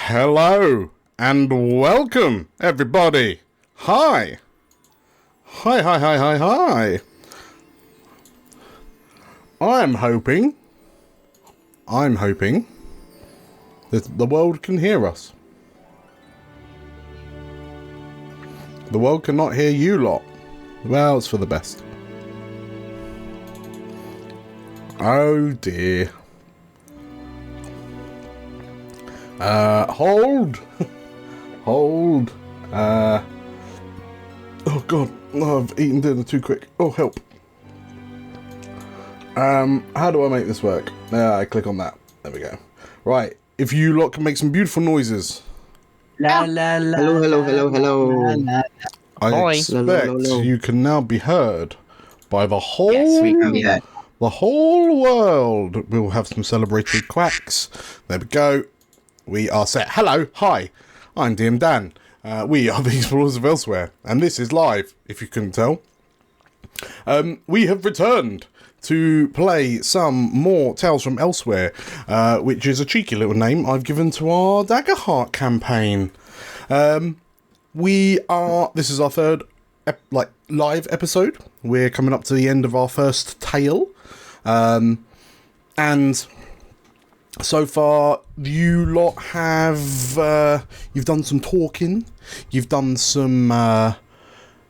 Hello and welcome, everybody. Hi. Hi. I'm hoping that the world can hear us. The world cannot hear you lot. Well, it's for the best. Oh dear. Hold. Oh god, I've eaten dinner too quick. Oh, help. How do I make this work? I click on that. There we go. Right, if you lot can make some beautiful noises. La la la. Hello. La, la. I expect you can now be heard by the whole... Yes, we can be heard. The whole world. We'll have some celebratory quacks. There we go. We are set. Hello, hi. I'm DM Dan. We are the Explorers of Elsewhere, and this is live, if you couldn't tell. We have returned to play some more Tales from Elsewhere, which is a cheeky little name I've given to our Daggerheart campaign. This is our third live episode. We're coming up to the end of our first tale. And so far, you lot have you've done some talking, you've done some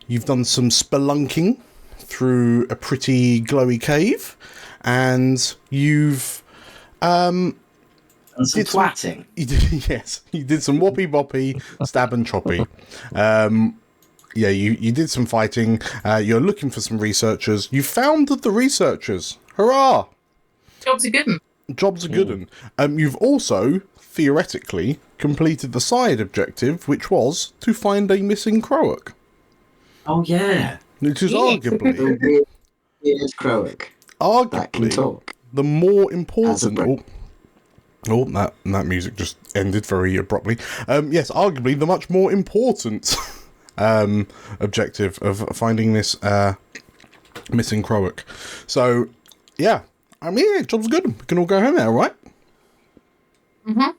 spelunking through a pretty glowy cave, and you've And some twatting. Yes, you did some whoppy boppy, stab and choppy. Yeah, you did some fighting. You're looking for some researchers. You found the researchers. Hurrah! Job's a good one. Job's a good one. You've also, theoretically, completed the side objective, which was to find a missing Croak. Oh yeah. Which is arguably... It is Croak. That can Arguably, talk. the more important... As a Oh, that music just ended very abruptly. Yes, arguably the much more important objective of finding this missing Croak. So, yeah. I mean, yeah, job's good. We can all go home now, right? Mm-hmm.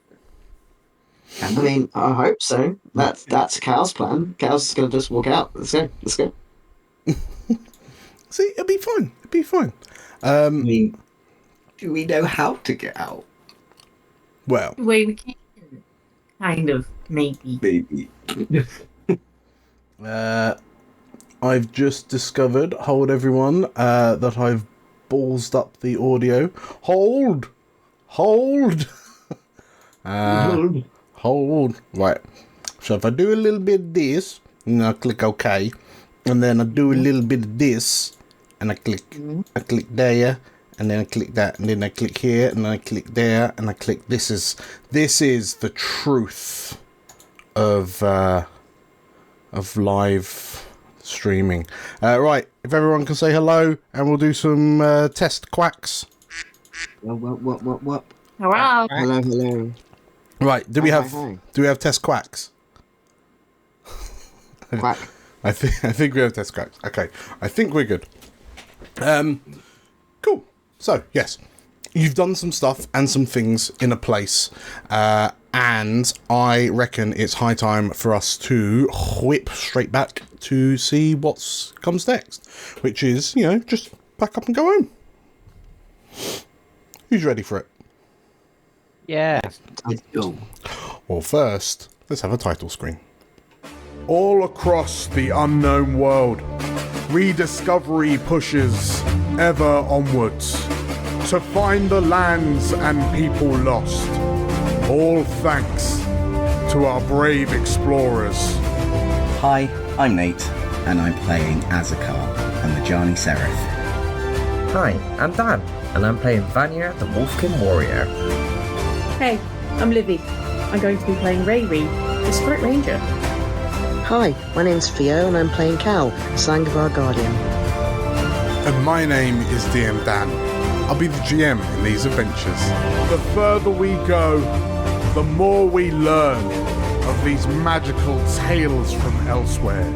I mean, I hope so. That's Cal's plan. Cal's gonna just walk out. Let's go. See, it'll be fine. I mean, do we know how to get out? Well, We can, kind of, maybe. Maybe. I've just discovered, hold everyone, that I've ballsed up the audio. Hold. Hold. Right. So if I do a little bit of this, and I click OK, and then I do a little bit of this, and I click there, and then I click that, and then I click here, and then I click there, and I click. This is the truth of live streaming. Right, if everyone can say hello, and we'll do some test quacks. What? Hello. Hello. Right, do we Hi. have test quacks? Quack. I think we have test quacks. Okay, I think we're good. Cool. So yes, you've done some stuff and some things in a place, and I reckon it's high time for us to whip straight back to see what comes next, which is, just pack up and go home. Who's ready for it? Yeah. I do. Well, first, let's have a title screen. All across the unknown world, rediscovery pushes ever onwards to find the lands and people lost. All thanks to our brave explorers. Hi, I'm Nate, and I'm playing Azakar and the Jarni Seraph. Hi, I'm Dan, and I'm playing Vanya, the Wolfkin Warrior. Hey, I'm Livy. I'm going to be playing Rayri, the Spirit Ranger. Hi, my name's Theo and I'm playing Cal, Sangvar Guardian. And my name is DM Dan. I'll be the GM in these adventures. The further we go, the more we learn of these magical tales from elsewhere.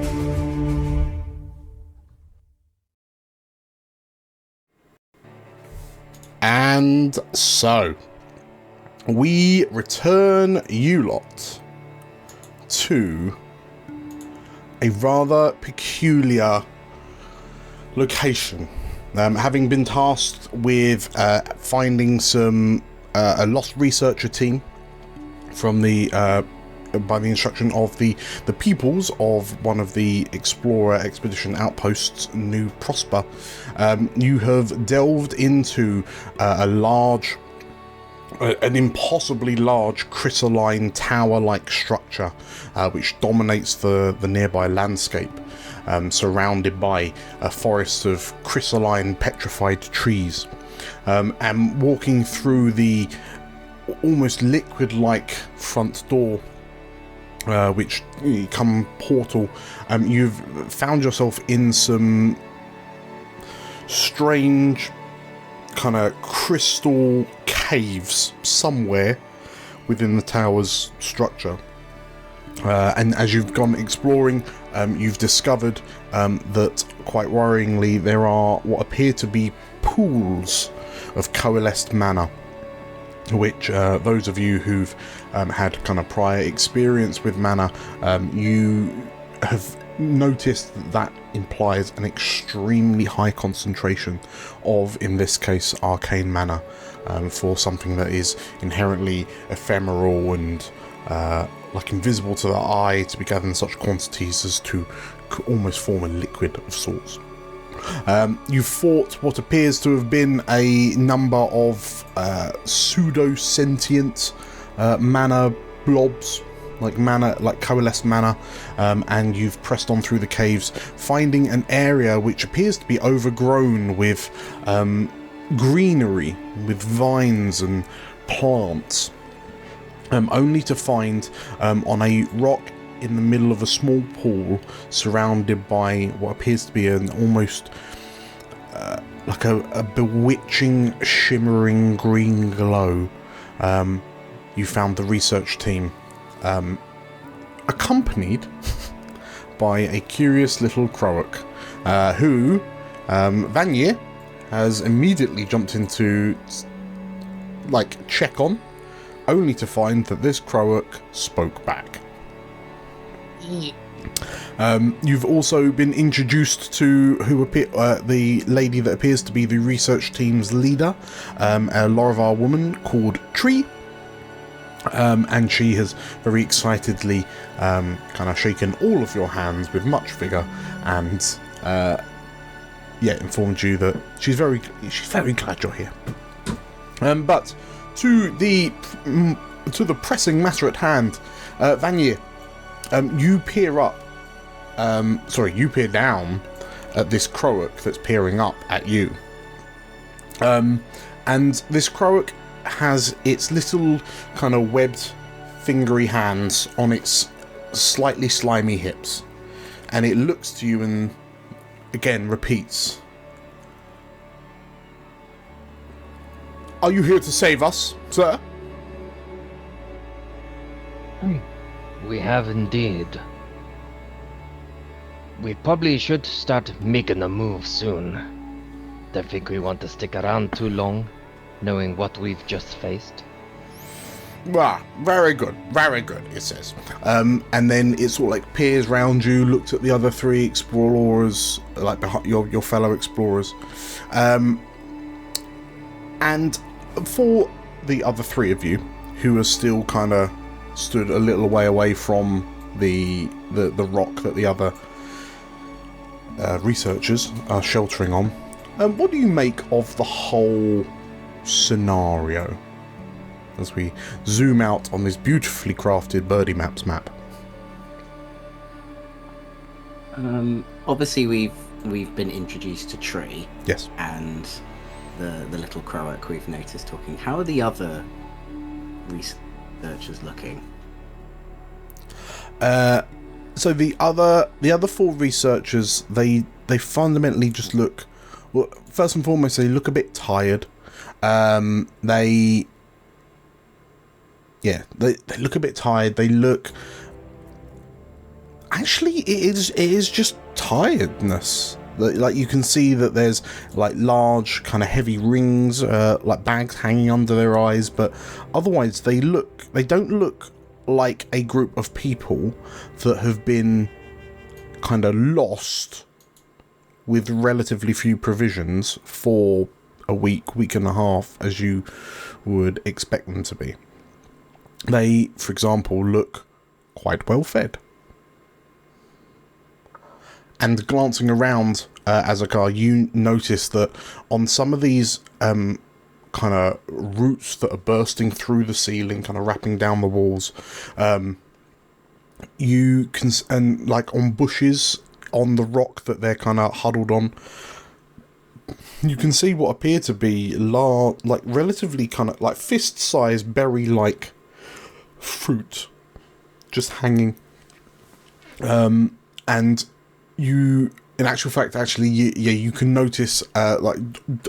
And so, we return you lot to a rather peculiar location. Having been tasked with finding a lost researcher team from by the instruction of the pupils of one of the explorer expedition outposts, New Prosper, you have delved into an impossibly large crystalline tower-like structure which dominates the nearby landscape, surrounded by a forest of crystalline petrified trees, and walking through the almost liquid-like front door, which come portal, you've found yourself in some strange kind of crystal caves somewhere within the tower's structure. And as you've gone exploring, you've discovered that, quite worryingly, there are what appear to be pools of coalesced mana, which those of you who've had kind of prior experience with mana, you have noticed that implies an extremely high concentration of, in this case, arcane mana, for something that is inherently ephemeral and like invisible to the eye, to be gathered in such quantities as to almost form a liquid of sorts. You fought what appears to have been a number of pseudo-sentient mana blobs, like coalesced mana, and you've pressed on through the caves, finding an area which appears to be overgrown with greenery, with vines and plants, only to find on a rock in the middle of a small pool, surrounded by what appears to be an almost like a bewitching, shimmering green glow. You found the research team, accompanied by a curious little Croak, who Vanier has immediately jumped into, check on, only to find that this Croak spoke back. You've also been introduced to the lady that appears to be the research team's leader, a Laravar woman called Tree, and she has very excitedly kind of shaken all of your hands with much vigour, and informed you that she's very glad you're here. But to the pressing matter at hand, Vanier, you peer down at this Croak that's peering up at you. And this Croak has its little kind of webbed, fingery hands on its slightly slimy hips. And it looks to you and again repeats, "Are you here to save us, sir?" We have indeed. We probably should start making a move soon. Don't think we want to stick around too long, knowing what we've just faced. Ah, very good, it says. And then it sort of peers round you, looks at the other three explorers, your fellow explorers. And for the other three of you, who are still kind of stood a little way away from the rock that the other researchers are sheltering on, what do you make of the whole scenario as we zoom out on this beautifully crafted Birdie Maps map? Obviously we've been introduced to Tree. Yes. And the little Croak we've noticed talking. How are the other researchers looking? So the other four researchers, they fundamentally just look, well, first and foremost, they look a bit tired. They look a bit tired. They look, actually, it is just tiredness. Like you can see that there's like large kind of heavy rings, like bags hanging under their eyes, but otherwise they don't look like a group of people that have been kind of lost with relatively few provisions for a week and a half, as you would expect them to be. They, for example, look quite well fed. And glancing around, Azakar, you notice that on some of these kind of roots that are bursting through the ceiling, kind of wrapping down the walls, you can, and like on bushes on the rock that they're kind of huddled on, you can see what appear to be like relatively kind of like fist-sized berry-like fruit just hanging. And you, in actual fact, you can notice like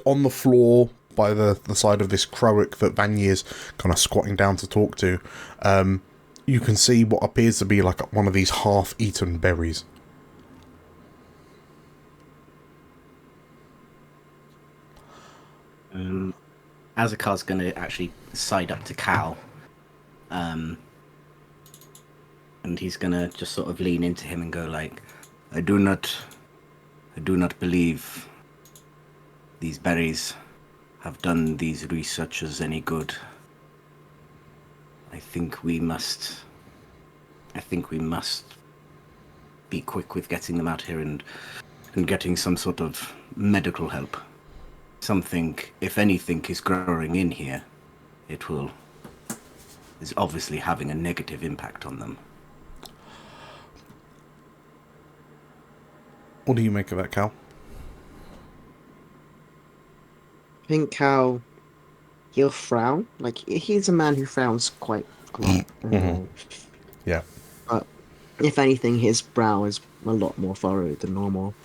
on the floor by the side of this Crowick that Vanier's kind of squatting down to talk to, you can see what appears to be like one of these half-eaten berries. Azakar's going to actually side up to Cal, and he's going to just sort of lean into him and go like, I do not believe these berries have done these researchers any good. I think we must be quick with getting them out here and getting some sort of medical help. Something, if anything, is growing in here. Is obviously having a negative impact on them. What do you make of that, Cal? I think Cal, he'll frown. Like, he's a man who frowns quite a lot. Mm-hmm. Yeah. But if anything, his brow is a lot more furrowed than normal.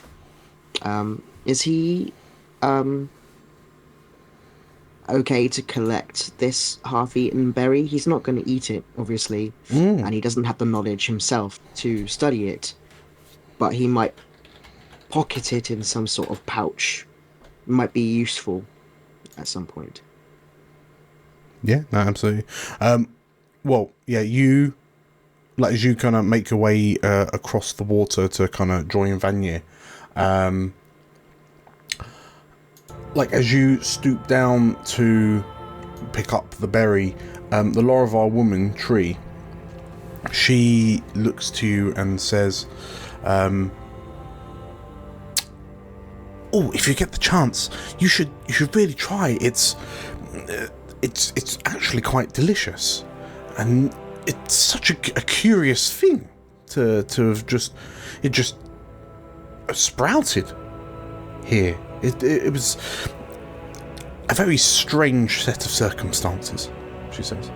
Is he okay to collect this half-eaten berry? He's not going to eat it, obviously, and he doesn't have the knowledge himself to study it, but he might pocket it in some sort of pouch. It might be useful at some point. Yeah, no, absolutely. Well, yeah, you, like, as you kind of make your way across the water to kind of join Vanier, like, as you stoop down to pick up the berry, the Lorivar woman, Tree, she looks to you and says, oh, if you get the chance, you should really try. It's actually quite delicious, and it's such a curious thing to have just sprouted here. It was a very strange set of circumstances, she says.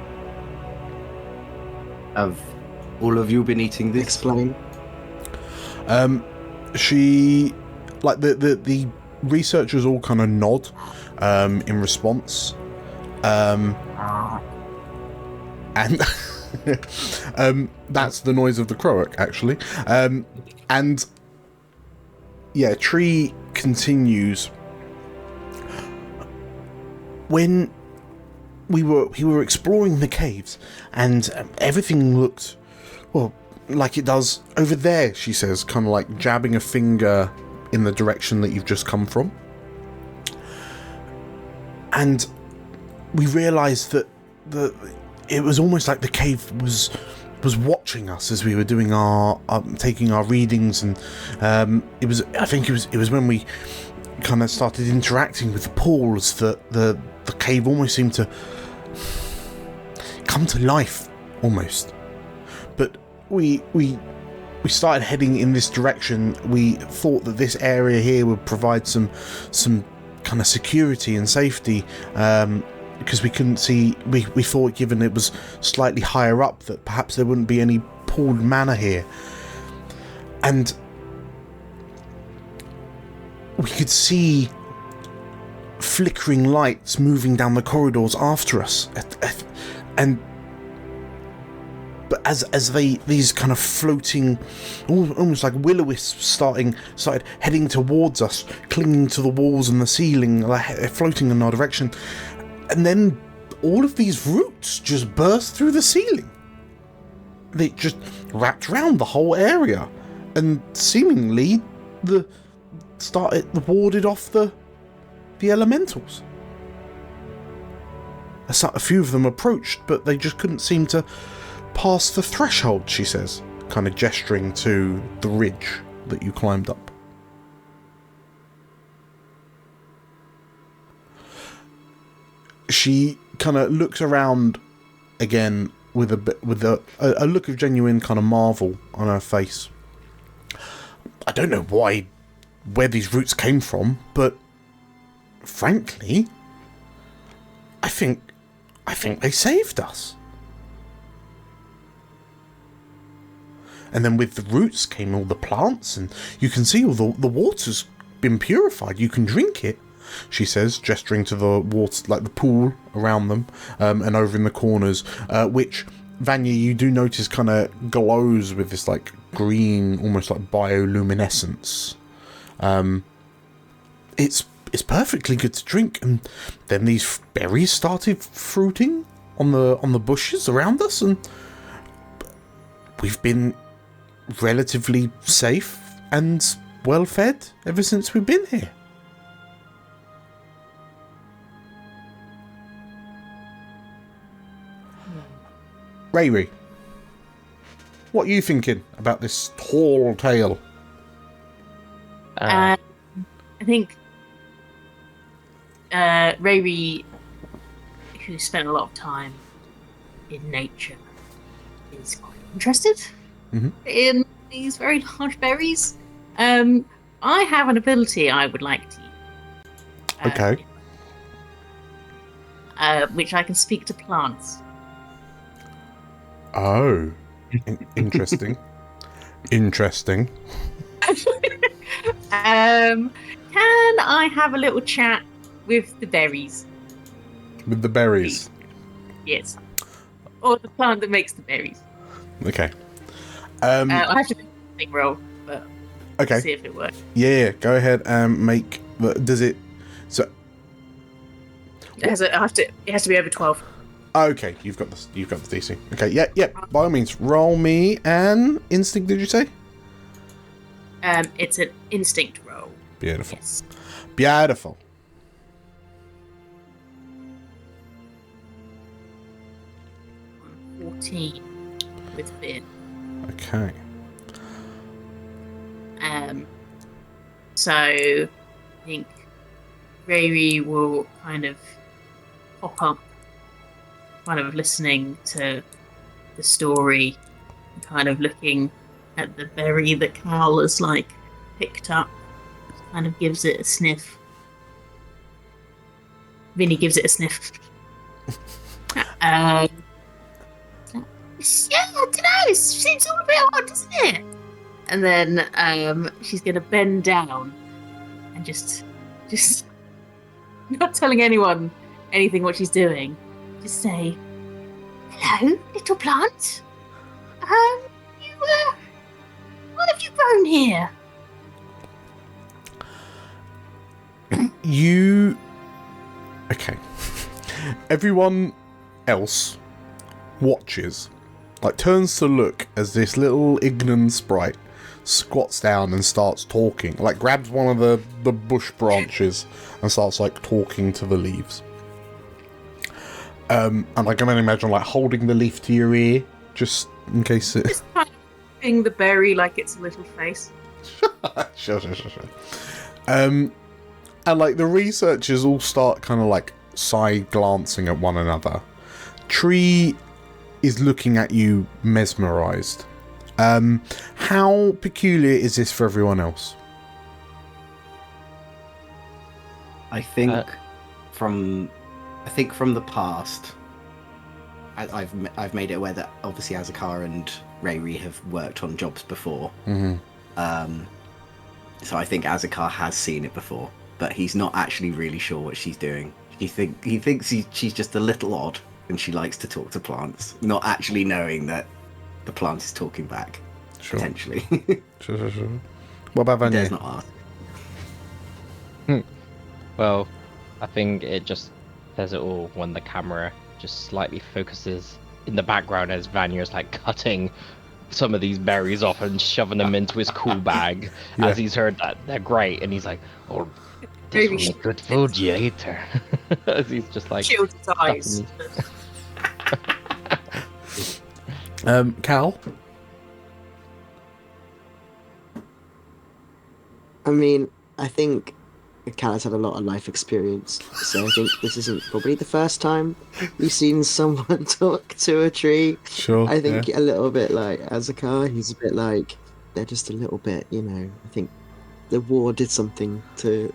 Have all of you been eating this? Explain. She, like, the researchers all kind of nod in response, and that's the noise of the Crowick, actually. And yeah, Tree continues. When we were exploring the caves, and everything looked, well, like it does over there, she says, kind of like jabbing a finger in the direction that you've just come from. And we realised that it was almost like the cave was watching us as we were doing our taking our readings, and it was when we kind of started interacting with the pools that the cave almost seemed to come to life, almost. But we started heading in this direction. We thought that this area here would provide some kind of security and safety, because we couldn't see. We thought, given it was slightly higher up, that perhaps there wouldn't be any pooled mana here. And we could see flickering lights moving down the corridors after us, and but as these kind of floating, almost like will-o-wisps started heading towards us, clinging to the walls and the ceiling, like floating in our direction, and then all of these roots just burst through the ceiling. They just wrapped around the whole area, and seemingly warded off the elementals. A few of them approached, but they just couldn't seem to pass the threshold, she says, kind of gesturing to the ridge that you climbed up. She kind of looks around again with a look of genuine kind of marvel on her face. I don't know where these roots came from, but frankly, I think they saved us. And then with the roots came all the plants, and you can see all the water's been purified. You can drink it, she says, gesturing to the water, like the pool around them, and over in the corners, which, Vanya, you do notice kind of glows with this like green, almost like bioluminescence. It's perfectly good to drink, and then these berries started fruiting on the bushes around us, and we've been relatively safe and well fed ever since we've been here. Ray, what are you thinking about this tall tale? I think Ray, who spent a lot of time in nature, is quite interested in these very large berries. I have an ability I would like to use. Okay. Which I can speak to plants. Oh, interesting. Interesting. Can I have a little chat with the berries? With the berries? Yes. Or the plant that makes the berries. Okay. I have to make a thing roll, but okay. See if it works. Yeah, go ahead and make. Does it? So. It has to be over 12. Okay, you've got the DC. Okay, yeah. By all means, roll me an instinct. Did you say? It's an instinct roll. Beautiful. Yes. Beautiful. On 14 with fear. Okay. So I think Riri will kind of pop up, kind of listening to the story, and kind of looking at the berry that Cal has like picked up, kind of gives it a sniff. Vinny gives it a sniff. Yeah, I don't know. It seems all a bit odd, doesn't it? And then she's gonna bend down and just not telling anyone anything what she's doing. Just say, "Hello, little plant. What have you grown here?" Okay. Everyone else watches, like turns to look as this little Ignan sprite squats down and starts talking, like grabs one of the bush branches and starts like talking to the leaves. And I can only imagine like holding the leaf to your ear just in case it... Just kind of moving the berry like it's a little face. Sure. And like the researchers all start kind of like side glancing at one another. Tree is looking at you mesmerized. How peculiar is this for everyone else? I think from the past, I've made it aware that obviously Azakar and Rayri have worked on jobs before. Mm-hmm. So I think Azakar has seen it before, but he's not actually really sure what she's doing. He thinks she's just a little odd and she likes to talk to plants, not actually knowing that the plant is talking back. Sure. Potentially. Sure. What about Vanya? Dares not ask. Well, I think it just says it all when the camera just slightly focuses in the background as Vanya's like cutting some of these berries off and shoving them into his cool bag as he's heard that they're great, and he's like, "Oh, this will make good food later." As he's just like Shield his eyes. Cal? I mean, I think Cal has had a lot of life experience, so I think this isn't probably the first time you've seen someone talk to a tree. Sure. I think a little bit like Azakar, he's a bit like, they're just a little bit, I think the war did something to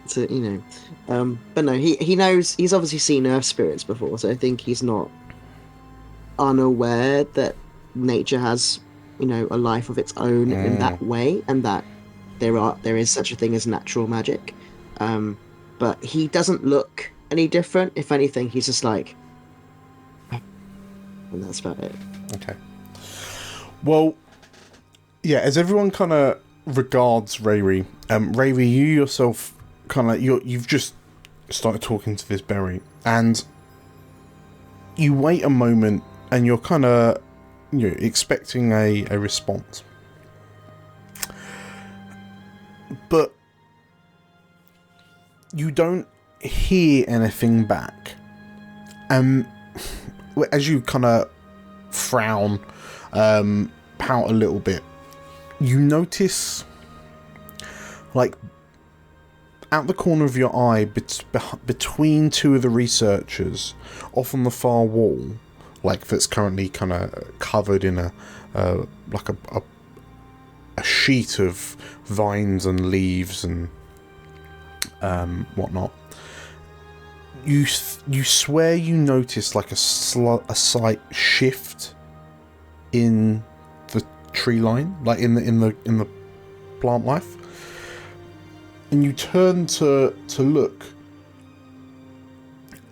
but no, he knows, he's obviously seen earth spirits before, so I think he's not unaware that nature has, a life of its own in that way, and that there is such a thing as natural magic. But he doesn't look any different. If anything, he's just like, and that's about it. Okay. Well, yeah, as everyone kind of regards Rayri, Rayri, you yourself kind of, you've just started talking to this berry, and you wait a moment, and you're kind of, expecting a response. But you don't hear anything back. As you kind of frown, pout a little bit, you notice, like, out the corner of your eye, between two of the researchers, off on the far wall, like, that's currently kind of covered in a sheet of vines and leaves and whatnot. You swear you notice like a slight shift in the tree line, like in the plant life, and you turn to look,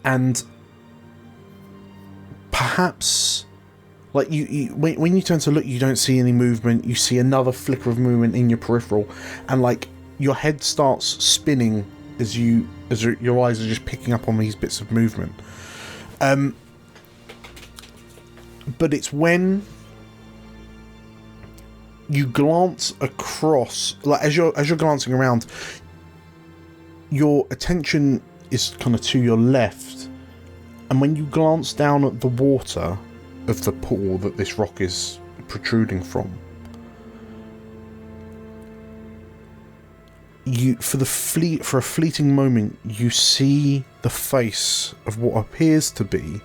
and perhaps, like, when you turn to look, you don't see any movement. You see another flicker of movement in your peripheral, and like your head starts spinning as your eyes are just picking up on these bits of movement. But it's when you glance across, like as you're glancing around, your attention is kind of to your left, and when you glance down at the water of the pool that this rock is protruding from, for a fleeting moment, you see the face of what appears to be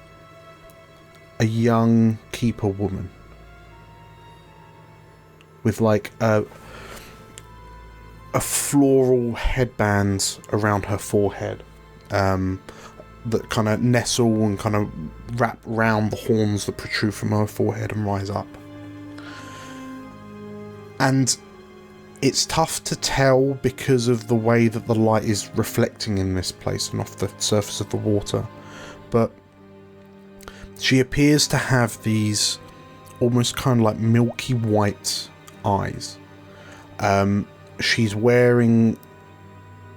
a young keeper woman with like a floral headband around her forehead, that kind of nestle and kind of wrap round the horns that protrude from her forehead and rise up. And it's tough to tell because of the way that the light is reflecting in this place and off the surface of the water, but she appears to have these almost kind of like milky white eyes. She's wearing,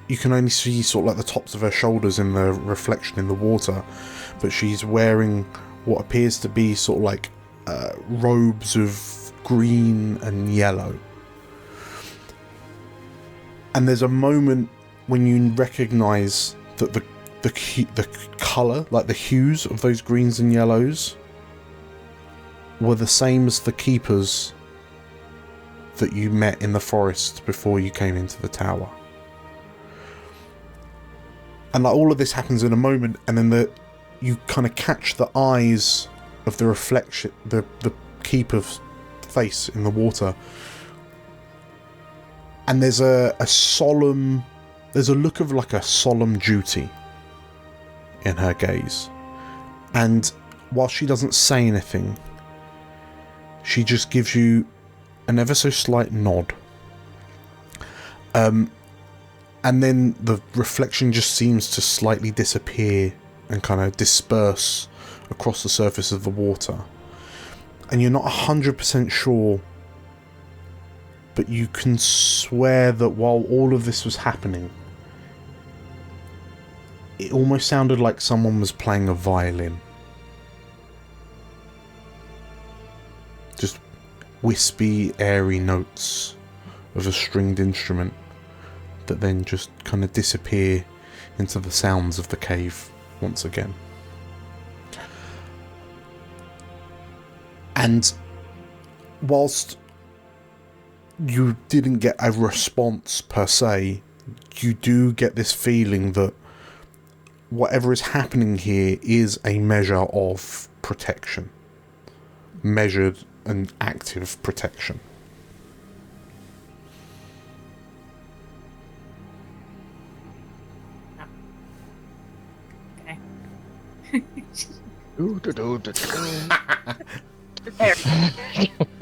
you can only see sort of like the tops of her shoulders in the reflection in the water, but she's wearing what appears to be sort of like robes of green and yellow. And there's a moment when you recognise that the colour, like the hues of those greens and yellows, were the same as the keepers that you met in the forest before you came into the tower. And like all of this happens in a moment, and then you kind of catch the eyes of the reflection, the keeper's face in the water. And there's a look of like a solemn duty in her gaze. And while she doesn't say anything, she just gives you an ever so slight nod. And then the reflection just seems to slightly disappear and kind of disperse across the surface of the water. and you're not 100% sure, but you can swear that while all of this was happening, it almost sounded like someone was playing a violin. Just wispy, airy notes of a stringed instrument that then just kind of disappear into the sounds of the cave once again. And whilst you didn't get a response per se, you do get this feeling that whatever is happening here is a measure of protection. Measured and active protection. Okay.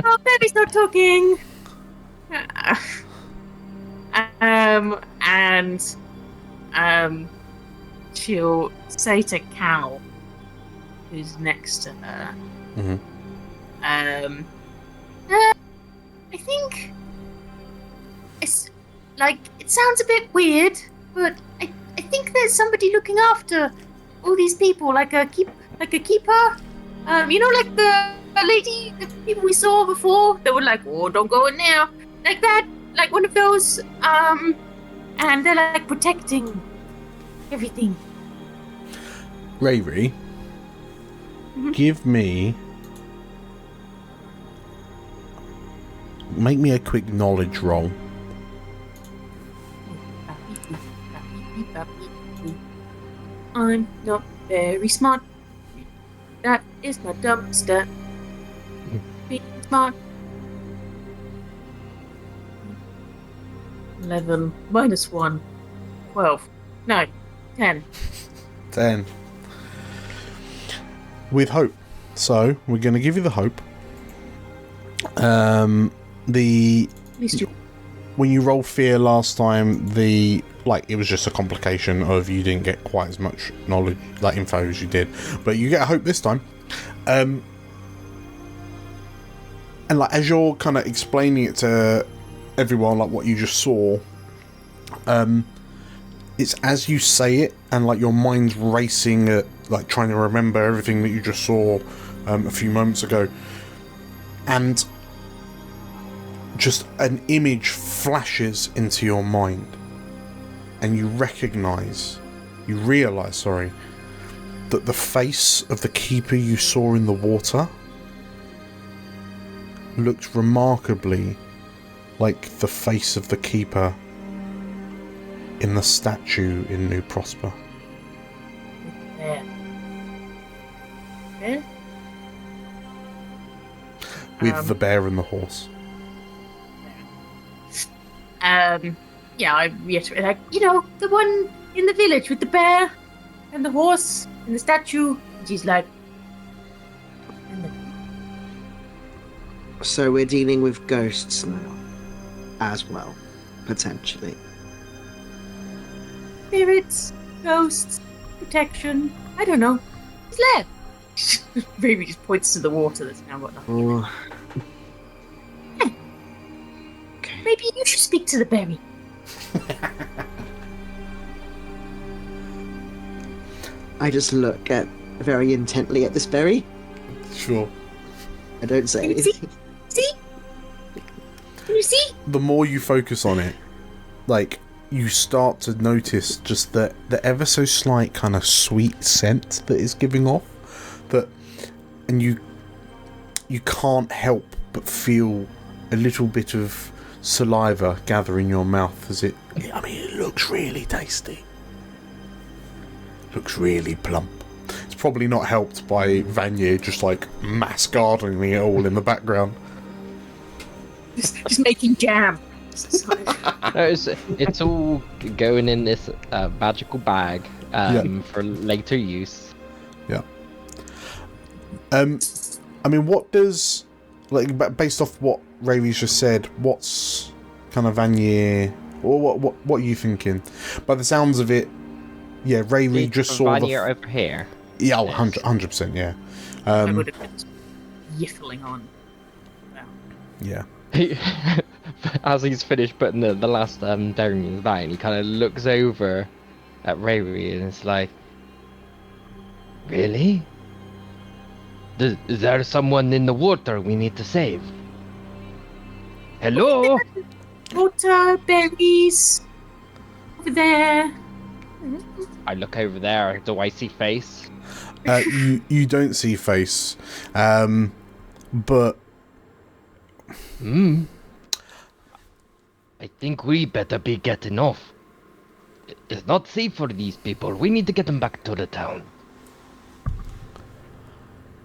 Oh, baby's not talking. And she'll say to Cal, who's next to her, I think it's like, it sounds a bit weird, but I think there's somebody looking after all these people, like a keeper. Like the lady, the people we saw before, they were like, oh, don't go in there, like that, like one of those, and they're like protecting everything. Rayri, give me... Make me a quick knowledge roll. I'm not very smart. That is my dumpster. Being smart. 11 minus 1. 12. No, 10. 10. With hope. So, we're going to give you the hope. When you rolled fear last time, it was just a complication of you didn't get quite as much knowledge, like info as you did, but you get hope this time. And like as you're kind of explaining it to everyone, like what you just saw, it's as you say it and like your mind's racing at like trying to remember everything that you just saw a few moments ago, and just an image flashes into your mind, and you realise, that the face of the keeper you saw in the water looks remarkably like the face of the keeper in the statue in New Prosper. Yeah. Yeah? With the bear and the horse. Yeah, I reiterate, like, the one in the village with the bear and the horse and the statue. And she's like, So we're dealing with ghosts now, as well, potentially. spirits, ghosts, protection. I don't know. It's left. Ruby just points to the water that's now got nothing. Oh. Maybe you should speak to the berry. I just look very intently at this berry. Sure. I don't say anything. See? Can you see? The more you focus on it, like, you start to notice just the ever so slight kind of sweet scent that it's giving off. And you can't help but feel a little bit of saliva gather in your mouth as it looks really tasty. Looks really plump. It's probably not helped by Vanier just like mass gardening it all in the background. Just making jam. No, it's all going in this magical bag for later use. Yeah. What does, like, based off what Ravi's just said, what's kind of Vanier, or what are you thinking? By the sounds of it, yeah, Ravi just saw Vanier over here. Yeah, 100%, yeah. yiffling on. Yeah. As he's finished putting the last dairy in his vine, he kind of looks over at Rayri and it's like, really? Is there someone in the water we need to save? Hello? Water, berries, over there. I look over there. Do I see face? You don't see face, but I think we better be getting off. It's not safe for these people. We need to get them back to the town.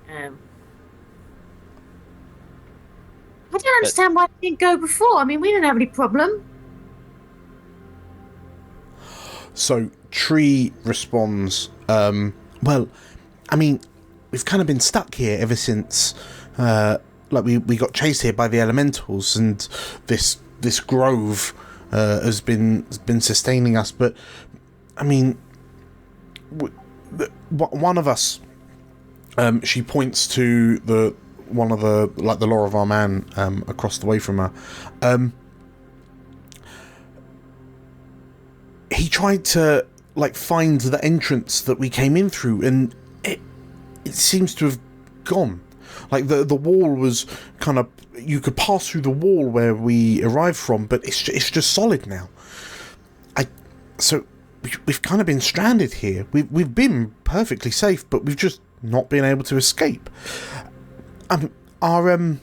I don't understand why they didn't go before. I mean, we didn't have any problem. So Tree responds, well, I mean, we've kind of been stuck here ever since, like we got chased here by the elementals, and this grove has been sustaining us. But I mean, one of us, she points to one of the Lorivar man across the way from her. He tried to find the entrance that we came in through, and it seems to have gone. Like the wall was kind of, you could pass through the wall where we arrived from, but it's just solid now. So we've kind of been stranded here. We've been perfectly safe, but we've just not been able to escape. Our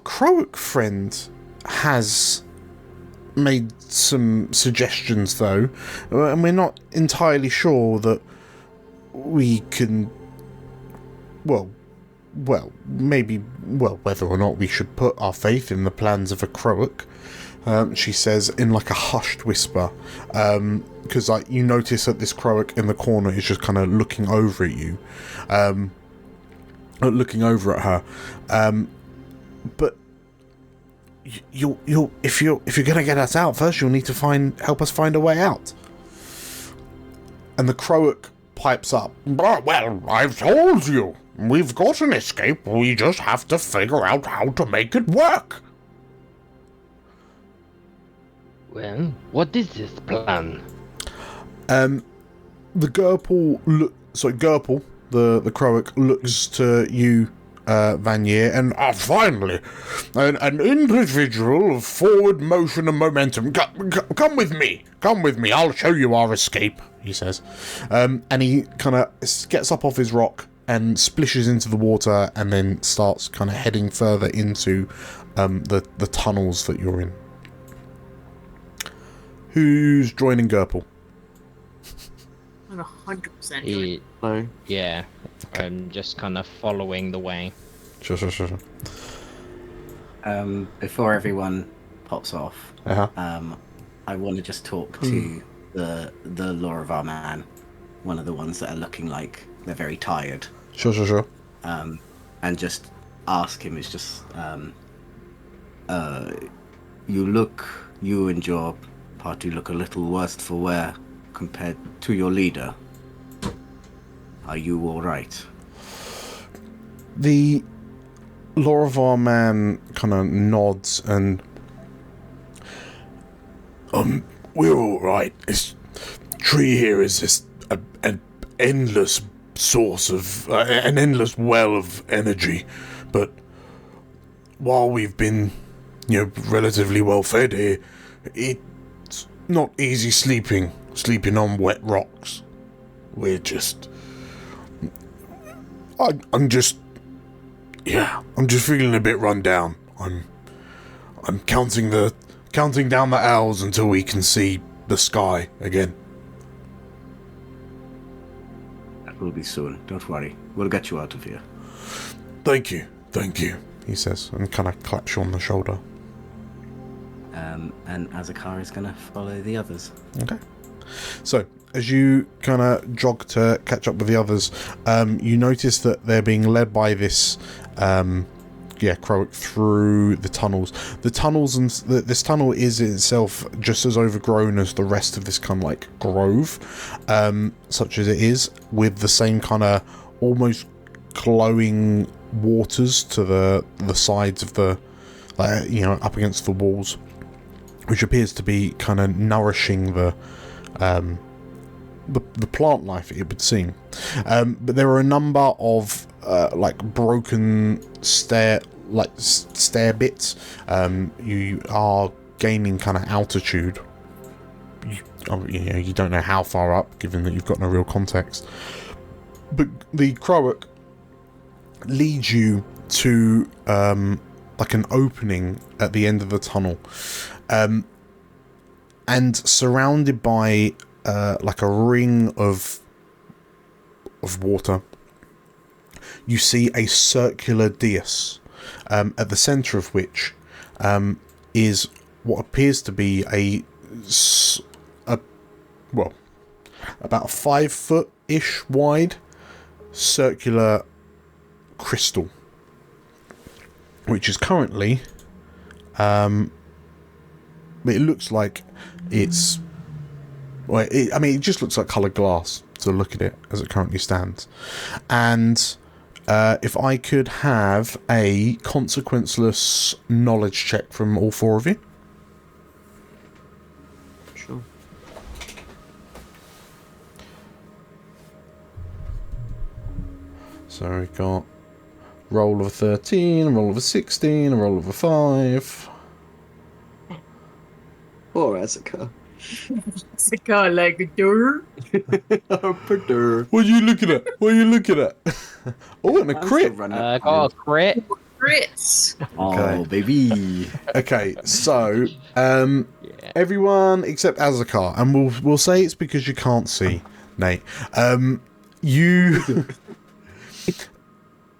Croak friend has made some suggestions, though, and we're not entirely sure that we can, whether or not we should put our faith in the plans of a Croak. She says in a hushed whisper, because you notice that this Croak in the corner is just kind of looking over at you, looking over at her, but if you're gonna get us out first, you'll need to help us find a way out. And the Croak pipes up, well, I've told you, we've got an escape, we just have to figure out how to make it work. Well, what is this plan? The Gerpel, the Croak looks to you, Vanier, and finally, an individual of forward motion and momentum. Come with me, I'll show you our escape, he says. And he kind of gets up off his rock and splishes into the water, and then starts kind of heading further into the tunnels that you're in. Who's joining Gerpel? I'm 100% No. Yeah, I'm just kind of following the way. Sure. Before everyone pops off, I want to just talk to the Lorivar man, one of the ones that are looking like they're very tired. Sure. And just ask him, it's just, you and your party look a little worse for wear compared to your leader. Are you alright? The Lorivar man kind of nods and... we're alright. Tree here is just an endless source of... an endless well of energy. But while we've been, relatively well fed here, it's not easy sleeping on wet rocks. We're just... I'm just feeling a bit run down. I'm counting down the hours until we can see the sky again. That will be soon. Don't worry. We'll get you out of here. Thank you, he says, and kind of claps you on the shoulder. And Azakar is going to follow the others. Okay. So, as you kind of jog to catch up with the others, you notice that they're being led by this, Croak through the tunnels. The tunnels and this tunnel is itself just as overgrown as the rest of this kind of grove, such as it is, with the same kind of almost glowing waters to the sides of the, up against the walls, which appears to be kind of nourishing the plant life, it would seem. But there are a number of broken stair bits. You are gaining kind of altitude. You don't know how far up, given that you've got no real context. But the Croak leads you to an opening at the end of the tunnel, and surrounded by a ring of water, you see a circular dais, at the centre of which is what appears to be about a 5 foot-ish wide circular crystal, which is currently it looks like it's it just looks like coloured glass to look at it as it currently stands. And if I could have a consequenceless knowledge check from all 4 of you. Sure. So we got roll of a 13, a roll of a 16, a roll of a 5. Or Azaka. It's a car like a door. What are you looking at? Oh, and a crit. Got a crit. Crits. Oh, baby. Okay, so everyone except Azakar, and we'll say it's because you can't see, Nate.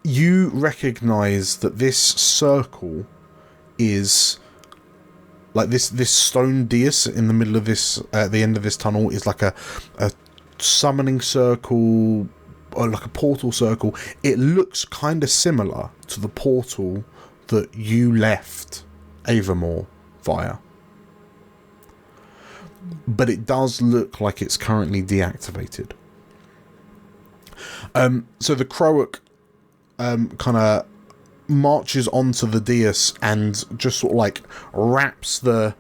You recognise that this circle is like this stone dais in the middle of this, at the end of this tunnel, is like a summoning circle, or like a portal circle. It looks kind of similar to the portal that you left Avamore via, but it does look like it's currently deactivated. So the Croak kind of marches onto the dais and just sort of like wraps the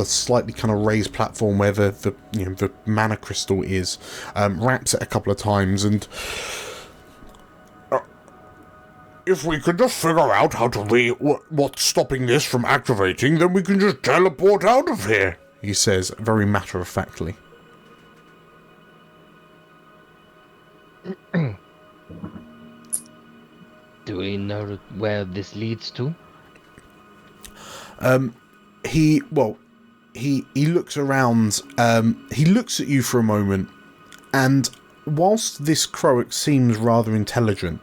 slightly kind of raised platform where the mana crystal is, wraps it a couple of times, and if we could just figure out how to what's stopping this from activating, then we can just teleport out of here, he says very matter-of-factly. Do we know where this leads to? He looks around. He looks at you for a moment, and whilst this Croak seems rather intelligent,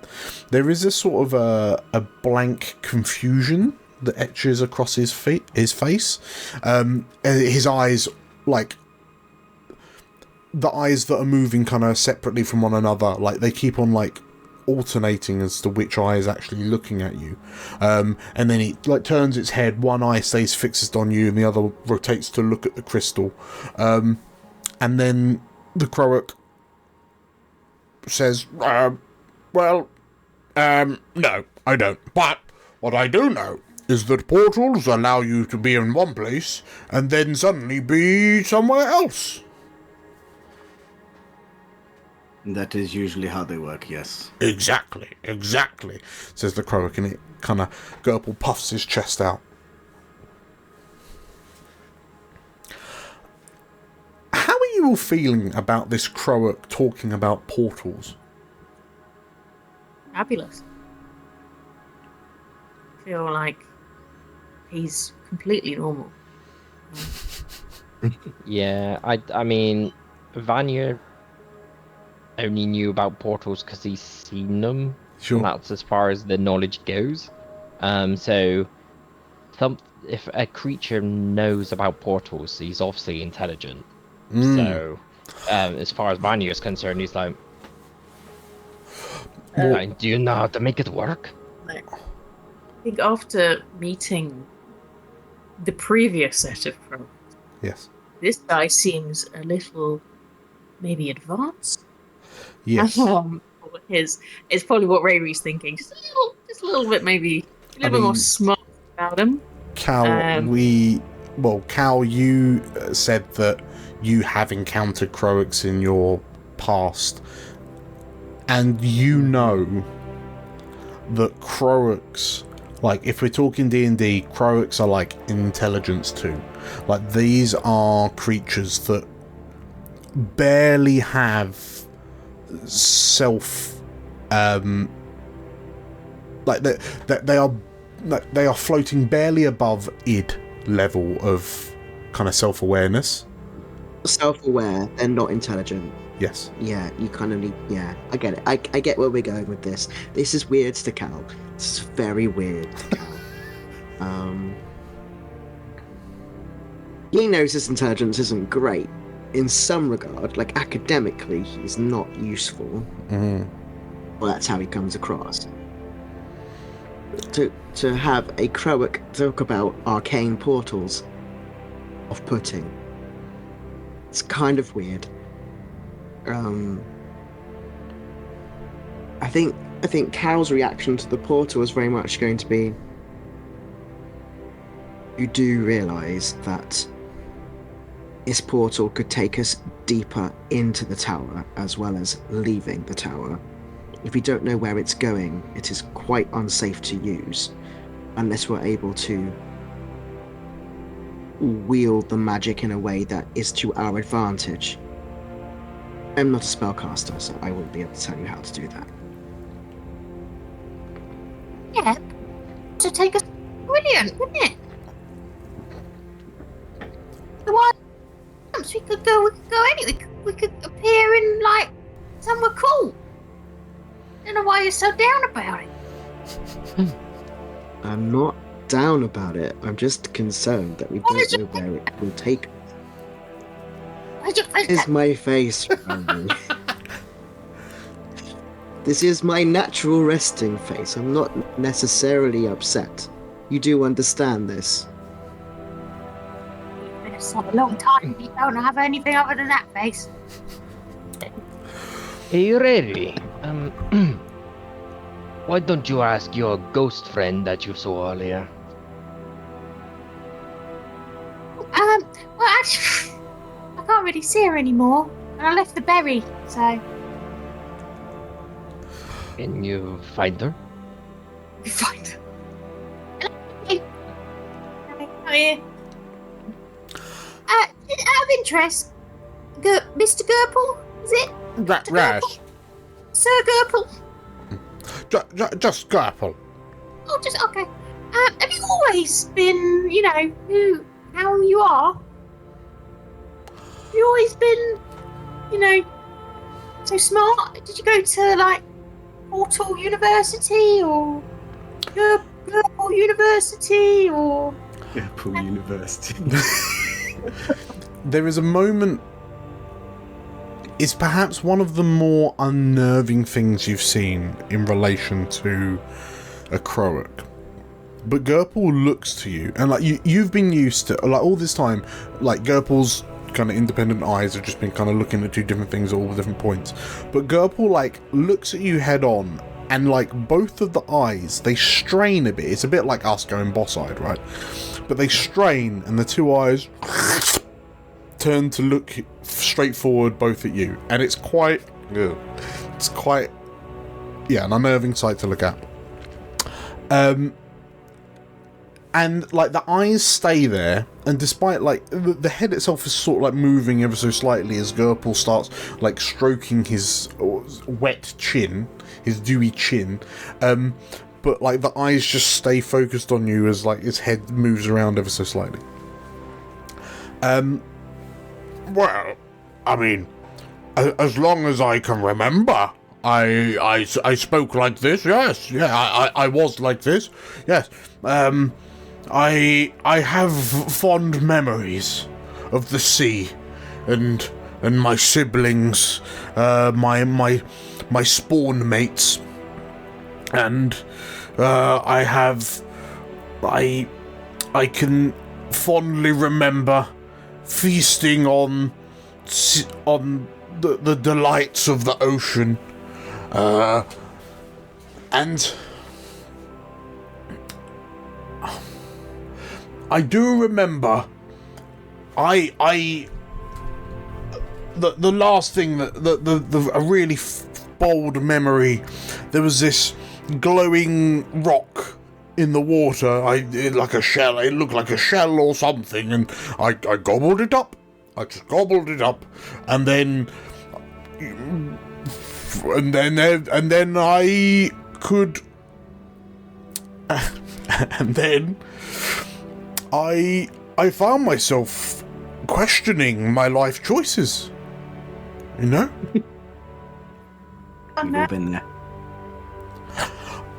there is a sort of a blank confusion that etches across his face. And his eyes, like the eyes that are moving kind of separately from one another, like they keep on like alternating as to which eye is actually looking at you, and then it like turns its head. One eye stays fixed on you, and the other rotates to look at the crystal. And then the Croak says, "No, I don't. But what I do know is that portals allow you to be in one place and then suddenly be somewhere else." That is usually how they work, yes. Exactly, says the Croak, and it kind of Gerbil puffs his chest out. How are you all feeling about this Croak talking about portals? Fabulous. I feel like he's completely normal. Yeah, I mean, Vanya only knew about portals because he's seen them. Sure. And that's as far as the knowledge goes. So if a creature knows about portals, he's obviously intelligent. So as far as Vanya is concerned, he's like, do you know how to make it work? I think after meeting the previous set of Croaks, Yes. this guy seems a little maybe advanced. Yes. is probably what Rayleigh's thinking. Just a little bit, maybe a little bit more smart about him. Cal, Cal, you said that you have encountered Croaks in your past, and you know that Croaks, like, if we're talking D&D, Croaks are like intelligence 2. Like, these are creatures that barely have self, like they are floating barely above id level of kind of self-awareness. Self-aware, they're not intelligent. Yes. Yeah, you kind of need... Yeah, I get it. I get where we're going with this. This is weird to Cal. This is very weird to Cal. He knows his intelligence isn't great. In some regard, like academically, he's not useful. Mm-hmm. Well, that's how he comes across. To have a Croak talk about arcane portals, off-putting. It's kind of weird. I think Cal's reaction to the portal is very much going to be, you do realise that this portal could take us deeper into the tower as well as leaving the tower. If we don't know where it's going, it is quite unsafe to use unless we're able to wield the magic in a way that is to our advantage. I'm not a spellcaster, so I wouldn't be able to tell you how to do that. Yeah, to take us brilliant, wouldn't it? Why? We could go anywhere. We could appear in like somewhere cool. I don't know why you're so down about it. I'm not down about it. I'm just concerned that we don't know where it will take us. This is my face, Randy. This is my natural resting face. I'm not necessarily upset. You do understand this. You've been asleep a long time. You don't have anything other than that face. Hey, Rary. Why don't you ask your ghost friend that you saw earlier? Well, actually, I can't really see her anymore. And I left the berry, so. Can you find her? Find her. Oh, yeah. Out of interest, Mr. Gerple, is it? Rash. Sir Gerple. Just Gerple. Oh, just okay. Have you always been, how you are? Have you always been, so smart? Did you go to like Portal University or Gerple University or? Gerple University. There is a moment. It's perhaps one of the more unnerving things you've seen in relation to a Croak. But Gerple looks to you, and like you've been used to, like all this time, like Gerple's kind of independent eyes have just been kind of looking at two different things at all different points. But Gerple like looks at you head on, and like both of the eyes, they strain a bit. It's a bit like us going boss-eyed, right? But they strain, and the two eyes turn to look straight forward both at you, and it's quite an unnerving sight to look at. And like the eyes stay there, and despite like the head itself is sort of like moving ever so slightly as Gerple starts like stroking his wet chin, his dewy chin, but like the eyes just stay focused on you as like his head moves around ever so slightly. Well, I mean, as long as I can remember, I spoke like this. Yes, yeah, I was like this. Yes, I have fond memories of the sea, and my siblings, my spawn mates, and I can fondly remember feasting on the delights of the ocean, And I do remember the last thing that a really bold memory, there was this glowing rock in the water, like a shell, it looked like a shell or something, and I gobbled it up. I just gobbled it up, and then I could, and then I found myself questioning my life choices. You know? We've all been there.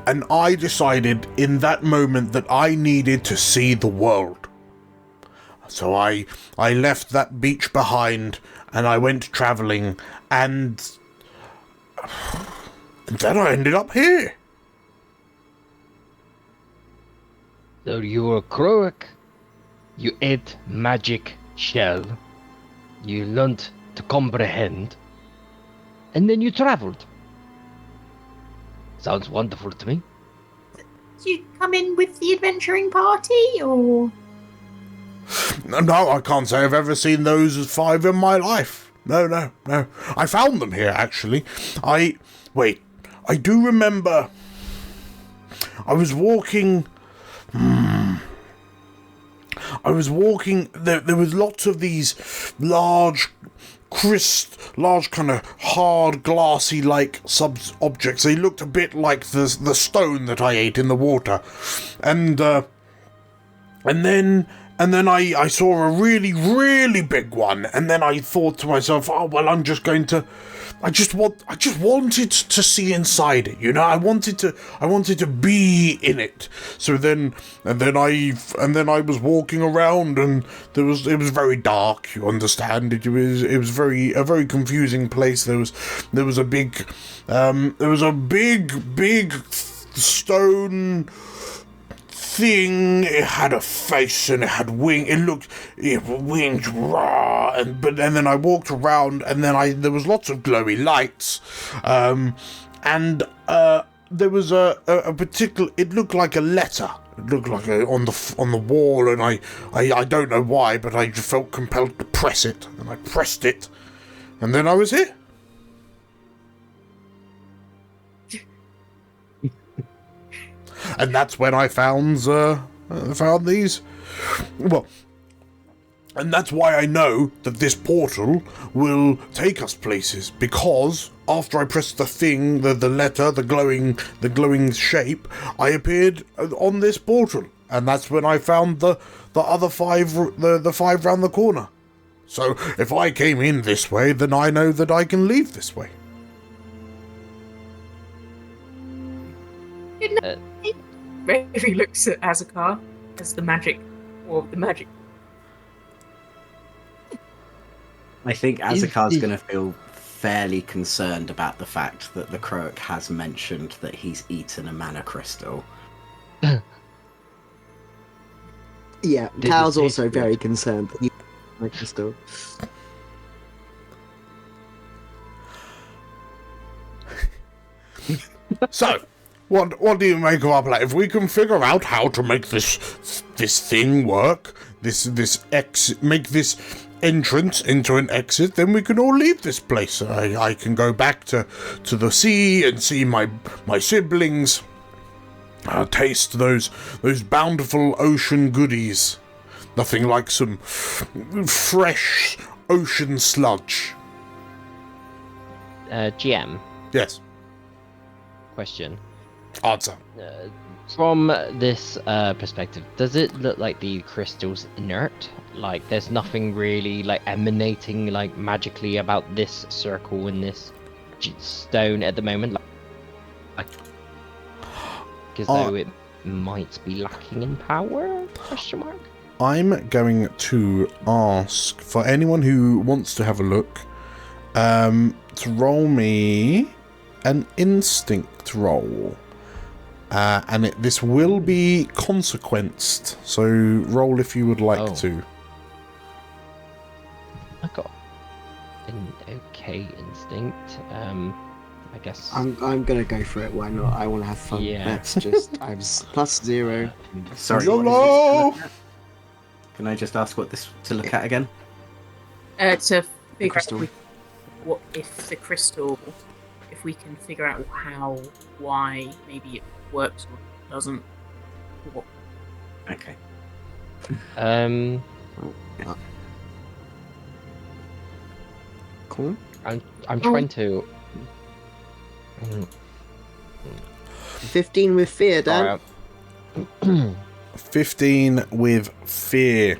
And I decided in that moment that I needed to see the world. So I left that beach behind and I went travelling, and then I ended up here. So you were Croak. You ate magic shell. You learnt to comprehend. And then you travelled. Sounds wonderful to me. Did you come in with the adventuring party, or...? No, I can't say I've ever seen those as 5 in my life. No. I found them here, actually. I do remember I was walking... there was lots of these large kind of hard, glassy-like objects. They looked a bit like the stone that I ate in the water. And then I saw a really, really big one, and then I thought to myself, oh, well, I'm just going to... I just wanted to see inside it, you know. I wanted to be in it. So then I was walking around, and it was very dark. You understand? It was a very confusing place. There was a big stone thing. It had a face and it had wings, raw, and then I walked around, and then there was lots of glowy lights, and there was a particular. It looked like a letter. It looked like on the wall, and I don't know why, but I just felt compelled to press it, and I pressed it, and then I was here. And that's when I found these. Well, and that's why I know that this portal will take us places, because after I pressed the thing, the letter, the glowing shape, I appeared on this portal, and that's when I found the other 5, the 5 round the corner. So if I came in this way, then I know that I can leave this way. He looks at Azakar as the magic, or the magic. I think Azakar's going to feel fairly concerned about the fact that the Croak has mentioned that he's eaten a mana crystal. Yeah, Cal's also very concerned that he mana crystal. So, what do you make of our plan? If we can figure out how to make this thing work, make this entrance into an exit, then we can all leave this place. I can go back to the sea and see my siblings, taste those bountiful ocean goodies. Nothing like some fresh ocean sludge. GM. Yes. Question. Answer. From this perspective, does it look like the crystal's inert? Like there's nothing really like emanating like magically about this circle and this stone at the moment? Like as though it might be lacking in power? Question mark. I'm going to ask for anyone who wants to have a look to roll me an instinct roll. And this will be consequenced, so roll if you would like to. I got an okay instinct. I guess. I'm gonna go for it. Why not? I want to have fun. Yeah. Let's just. I'm +0. Sorry. YOLO! what is this to look at? Can I just ask what this to look at again? To figure crystal. out what if the crystal, if we can figure out how, why, maybe it works or doesn't. What? Okay. Cool. I'm trying to. 15 with fear, Dan. Alright. 15 with fear.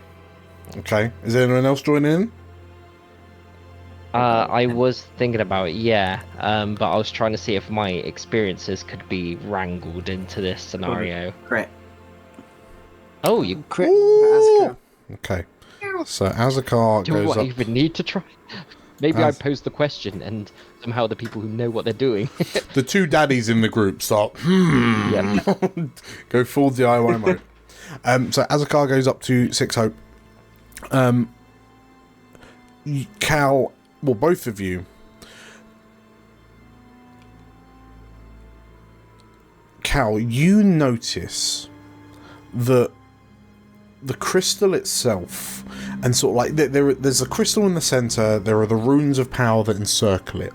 Okay. Is anyone else joining in? I was thinking about it, yeah, but I was trying to see if my experiences could be wrangled into this scenario. Crit. Oh, you Crit Ooh. for Azaka. Okay. So Azakar do goes I up. even need to try? Maybe I Az- pose the question and somehow the people who know what they're doing. The two daddies in the group start. Yeah. Go full DIY mode. So Azakar goes up to 6 hope. Cal, well, both of you. Cal, you notice that the crystal itself, and sort of like there's a crystal in the center. There are the runes of power that encircle it,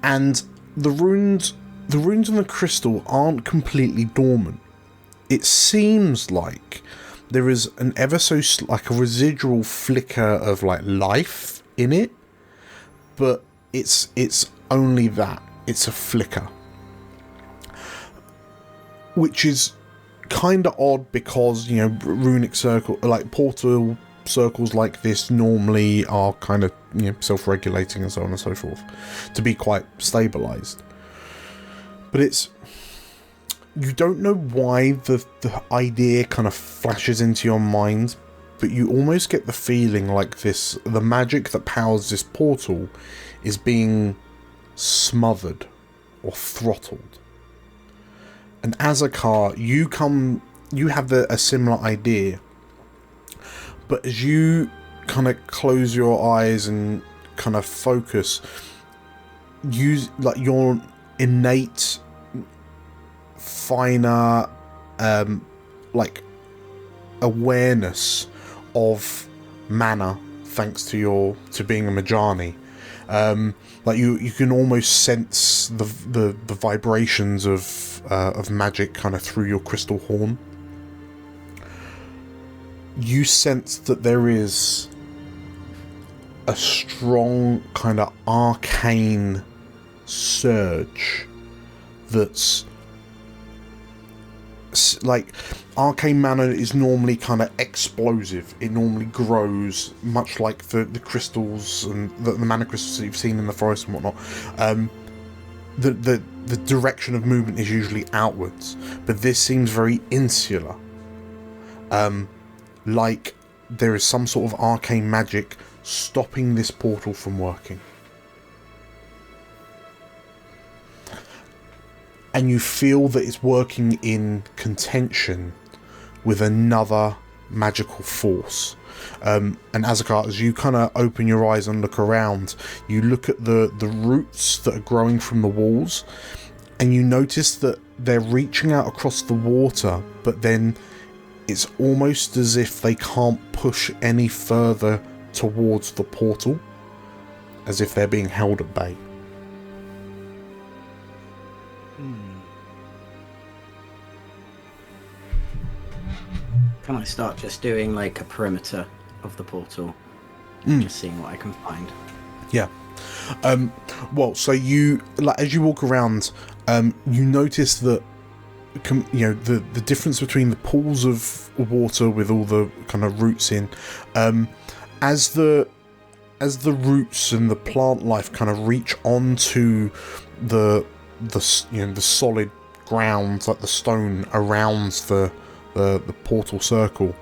and the runes in the crystal aren't completely dormant. It seems like there is an like a residual flicker of like life in it, but it's only that. It's a flicker, which is kind of odd because, you know, runic circle, like portal circles like this normally are kind of, you know, self-regulating and so on and so forth to be quite stabilized. But it's, you don't know why the idea kind of flashes into your mind, but you almost get the feeling like the magic that powers this portal is being smothered or throttled. And Azakar, you have a similar idea, but as you kind of close your eyes and kind of focus, use like your innate finer like awareness of mana, thanks to being a Majani. Like you can almost sense the vibrations of magic kind of through your crystal horn. You sense that there is a strong kind of arcane surge that's like, arcane mana is normally kind of explosive. It normally grows much like the crystals and the mana crystals that you've seen in the forest and whatnot. The direction of movement is usually outwards, but this seems very insular. Like there is some sort of arcane magic stopping this portal from working. And you feel that it's working in contention with another magical force. And Azakar, as you kind of open your eyes and look around, you look at the roots that are growing from the walls, and you notice that they're reaching out across the water, but then it's almost as if they can't push any further towards the portal, as if they're being held at bay. Can I start just doing like a perimeter of the portal? Just seeing what I can find. Yeah. Well, so you, like, as you walk around, you notice that, you know, the difference between the pools of water with all the kind of roots in, as the roots and the plant life kind of reach onto the you know, the solid ground, like the stone around the portal circle,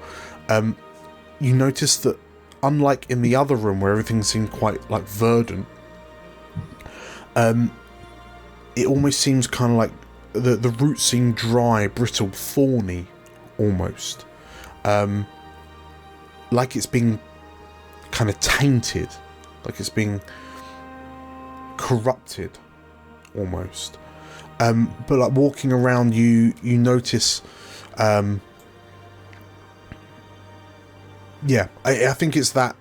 you notice that, unlike in the other room where everything seemed quite like verdant, it almost seems kind of like the roots seem dry, brittle, thorny, almost, like it's being kind of tainted, like it's being corrupted almost. But like walking around, you notice. Yeah, I think it's that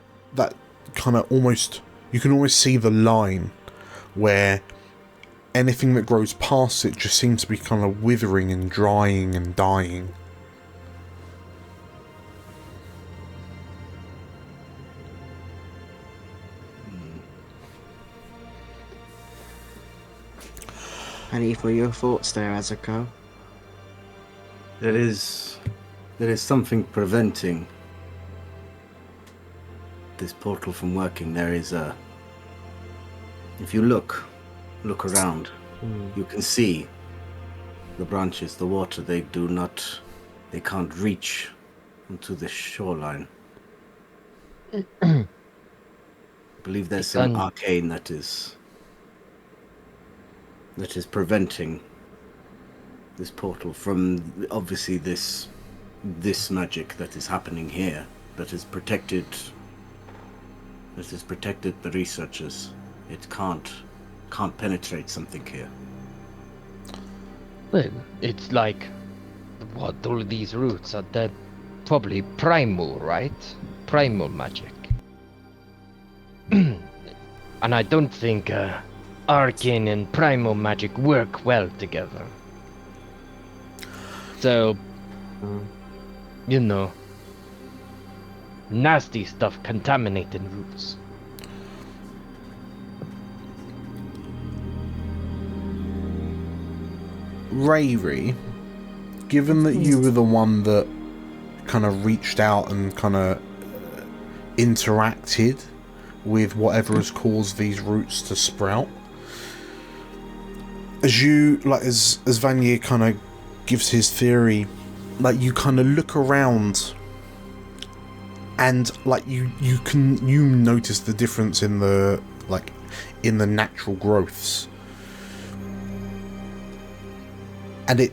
kind of almost. You can almost see the line where anything that grows past it just seems to be kind of withering and drying and dying. Any for your thoughts there, Azuko? There is something preventing this portal from working. There is a. If you look around, you can see the branches, the water. They can't reach onto the shoreline. I believe there's some arcane that is preventing this portal from, obviously, this magic that is happening here, that has protected the researchers. It can't penetrate something here. Well, it's like what all these roots are. They're probably primal, right? Primal magic. And I don't think arcane and primal magic work well together. So, you know, nasty stuff contaminating roots. Rayri, given that you were the one that kind of reached out and kind of interacted with whatever has caused these roots to sprout, as Vanier kind of gives his theory, like you kind of look around and like you notice the difference in the natural growths, and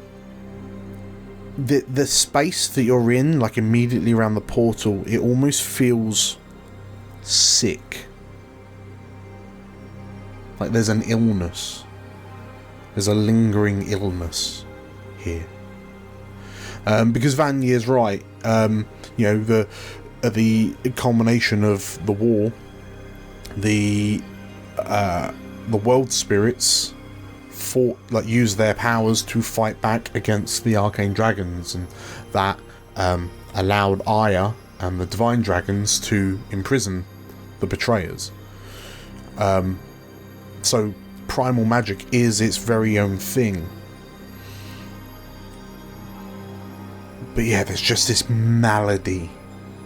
the space that you're in, like immediately around the portal, it almost feels sick. Like there's an illness. There's a lingering illness here. Because Vanier's right. The culmination of the war, the world spirits used their powers to fight back against the arcane dragons, and that allowed Aya and the divine dragons to imprison the betrayers. So primal magic is its very own thing. But yeah, there's just this malady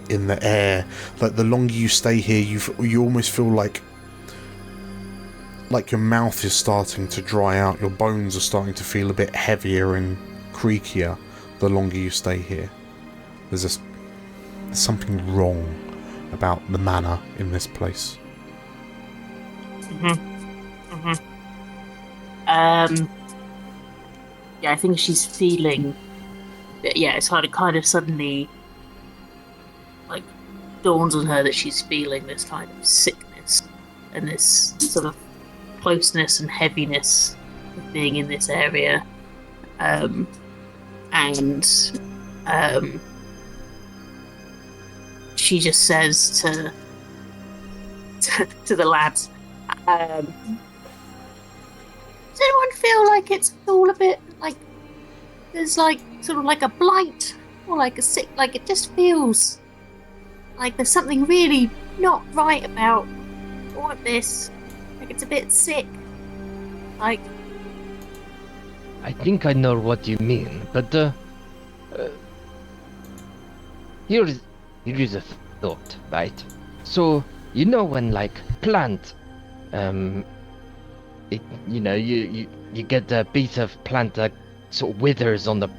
in the air. Like the longer you stay here, you almost feel like your mouth is starting to dry out. Your bones are starting to feel a bit heavier and creakier the longer you stay here. There's something wrong about the mana in this place. Yeah, I think she's feeling. Yeah, it's kind of suddenly like dawns on her that she's feeling this kind of sickness and this sort of closeness and heaviness of being in this area, and she just says to the lads, does anyone feel like it's all a bit like there's like sort of like a blight or like a sick, like it just feels like there's something really not right about all of this, like it's a bit sick, like. I think I know what you mean, but here is a thought, right? So you know when like plant, you get a piece of plant that sort of withers on the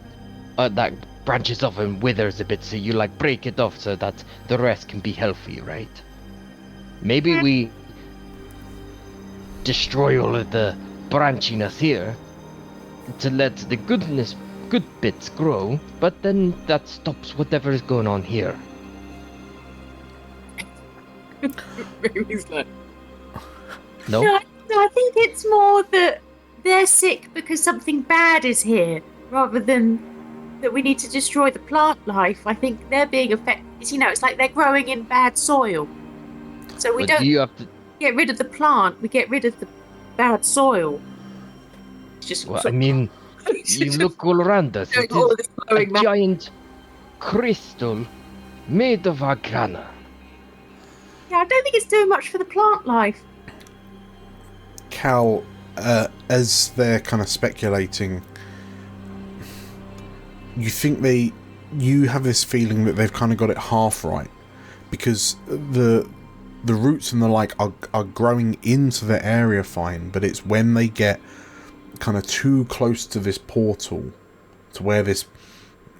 that branches off and withers a bit, so you like break it off so that the rest can be healthy, right? Maybe we destroy all of the branchiness here to let the good bits grow, but then that stops whatever is going on here. No, I think it's more that they're sick because something bad is here, rather than that we need to destroy the plant life. I think they're being affected. It's like they're growing in bad soil. So we don't get rid of the plant, we get rid of the bad soil. It's just Well, I mean, you look all around us. It is a giant crystal made of arcana. Yeah, I don't think it's doing much for the plant life. Cal, as they're kind of speculating, you have this feeling that they've kind of got it half right, because the roots and the like are growing into the area fine, but it's when they get kind of too close to this portal, to where this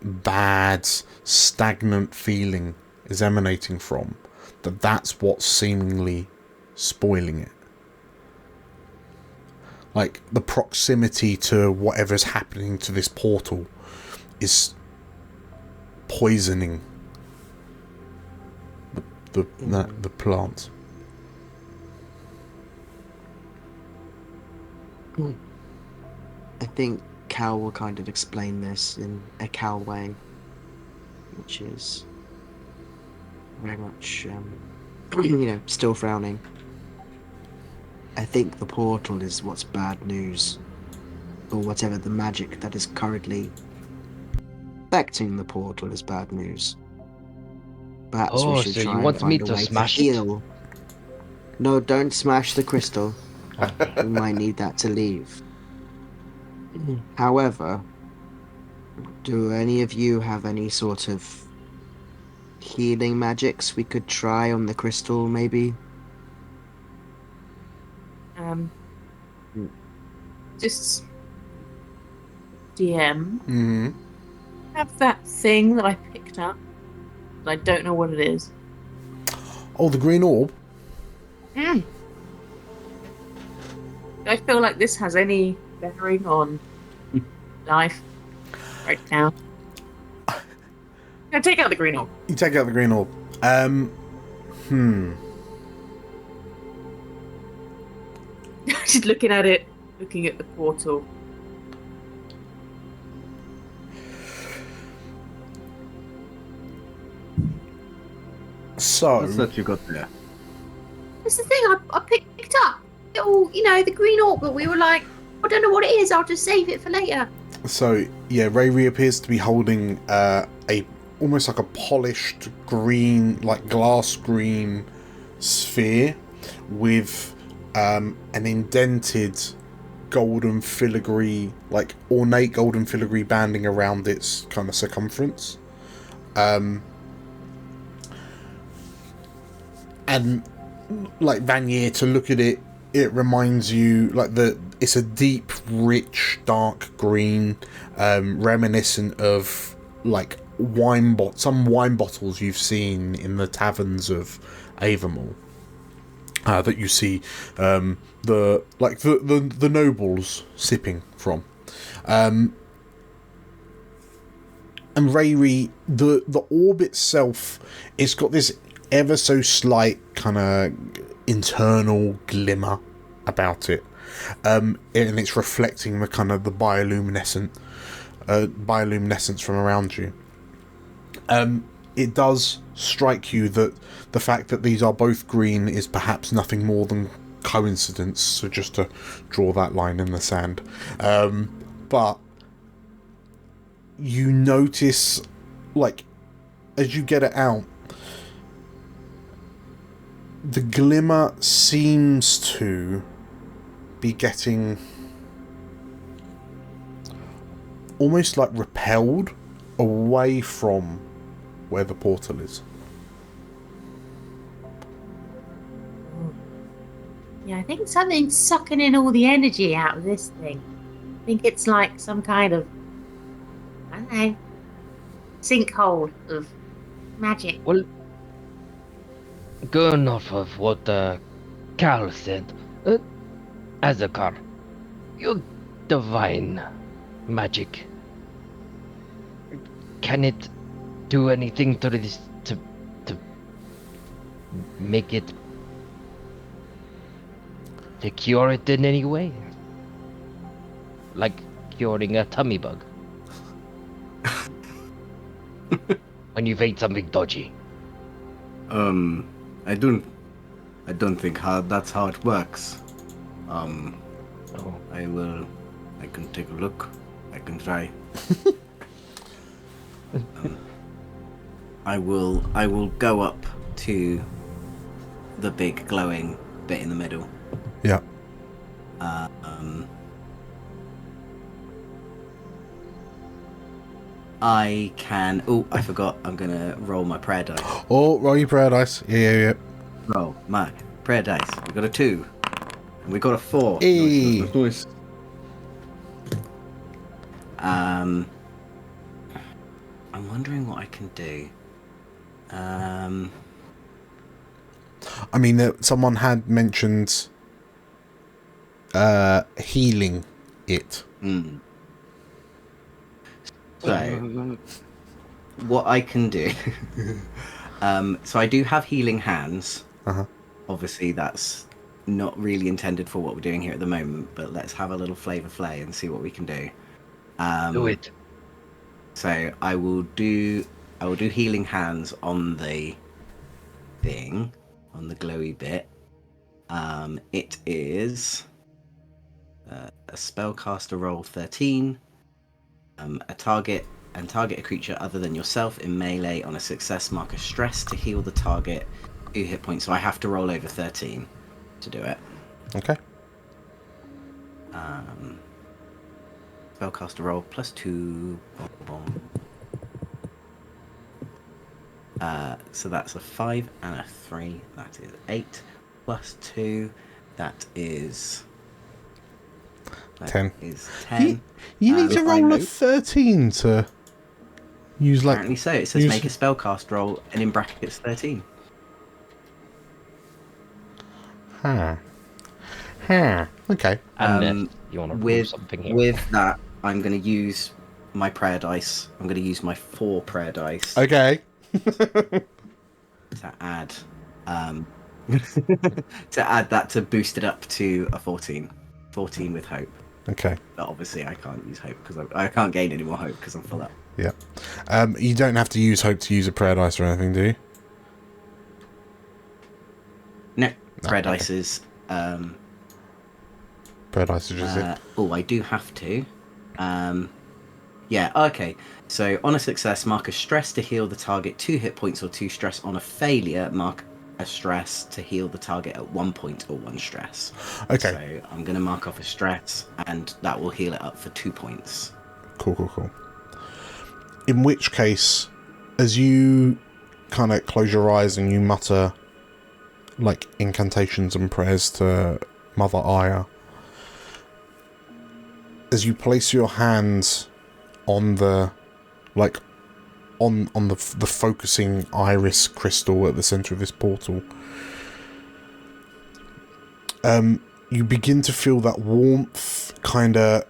bad, stagnant feeling is emanating from, that's what's seemingly spoiling it. Like, the proximity to whatever's happening to this portal is poisoning the plant. I think Cal will kind of explain this in a Cal way, which is very much, still frowning. I think the portal is what's bad news, or whatever the magic that is currently affecting the portal is bad news. Perhaps we should try and find a way to heal. No, don't smash the crystal. We might need that to leave. However, do any of you have any sort of healing magics we could try on the crystal, maybe? Just DM. Have that thing that I picked up. But I don't know what it is. Oh, the green orb? Do I feel like this has any bearing on life right now? I take out the green orb. You take out the green orb. Just looking at it, looking at the portal. So, what's that you got there? That's the thing I picked up. The green orb, but we were like, I don't know what it is, I'll just save it for later. So, yeah, Ray appears to be holding almost like a polished green, like glass green sphere with an indented golden filigree, like ornate golden filigree banding around its kind of circumference. And like Vanier, to look at it, it reminds you it's a deep, rich, dark green, reminiscent of like some wine bottles you've seen in the taverns of Avermore. That you see the nobles sipping from. And Rayri, the orb itself, it's got this ever so slight kind of internal glimmer about it, and it's reflecting the kind of the bioluminescence from around you. It does strike you that the fact that these are both green is perhaps nothing more than coincidence, so just to draw that line in the sand. But you notice, like, as you get it out, the glimmer seems to be getting almost like repelled away from where the portal is. Yeah, I think something's sucking in all the energy out of this thing. I think it's like some kind of, I don't know, sinkhole of magic. Well, going off of what Cal said, Azakar, you divine magic. Can it do anything to this to make it, to cure it in any way? like curing a tummy bug. When you've ate something dodgy. I don't think that's how it works. Oh. I can take a look. I can try. I will go up to the big glowing bit in the middle. Yeah. I can. Oh, I forgot. I'm gonna roll my prayer dice. Oh, roll your prayer dice. Yeah. Roll my prayer dice. We got a 2, and we got a 4. Hey. Nice. I'm wondering what I can do. I mean, someone had mentioned healing it. So, what I can do... so I do have healing hands. Obviously, that's not really intended for what we're doing here at the moment, but let's have a little Flavor Flay and see what we can do. Do it. So I will do healing hands on the thing, on the glowy bit. It is a spellcaster roll 13. Target a creature other than yourself in melee. On a success, mark a stress to heal the target 2 hit points. So I have to roll over 13 to do it. Okay. Spellcaster roll +2. So that's a 5 and a 3. That is 8 +2. That is 10. Is 10. You need to roll a 13 to use like. Apparently so. It says make a spellcast roll, and in brackets 13. Okay. And you want to roll something here. With that, I'm going to use my prayer dice. I'm going to use my 4 prayer dice. Okay. To add, that to boost it up to a 14. 14 with hope. Okay. But obviously, I can't use hope because I can't gain any more hope because I'm full up. Yeah. You don't have to use hope to use a prayer dice or anything, do you? No, prayer dice is. Prayer dice is just it. Oh, I do have to. Yeah, okay. So, on a success, mark a stress to heal the target 2 hit points or 2 stress. On a failure, mark a stress to heal the target at 1 point or 1 stress. Okay. So, I'm going to mark off a stress, and that will heal it up for 2 points. Cool. In which case, as you kind of close your eyes and you mutter, like, incantations and prayers to Mother Aya, as you place your hands on the, like, on the focusing iris crystal at the center of this portal, you begin to feel that warmth kind of.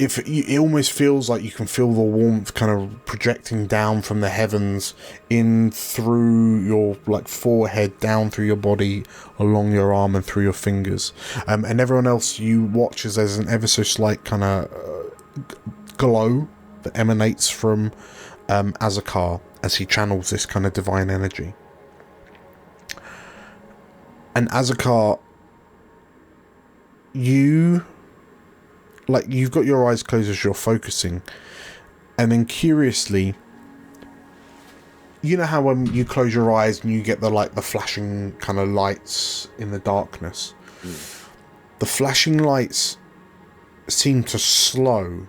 It almost feels like you can feel the warmth kind of projecting down from the heavens in through your like forehead, down through your body, along your arm and through your fingers. And everyone else, you watch as there's an ever so slight kind of glow that emanates from Azakar as he channels this kind of divine energy. And Azakar, you've got your eyes closed as you're focusing, and then curiously, you know how when you close your eyes and you get the flashing kind of lights in the darkness? The flashing lights seem to slow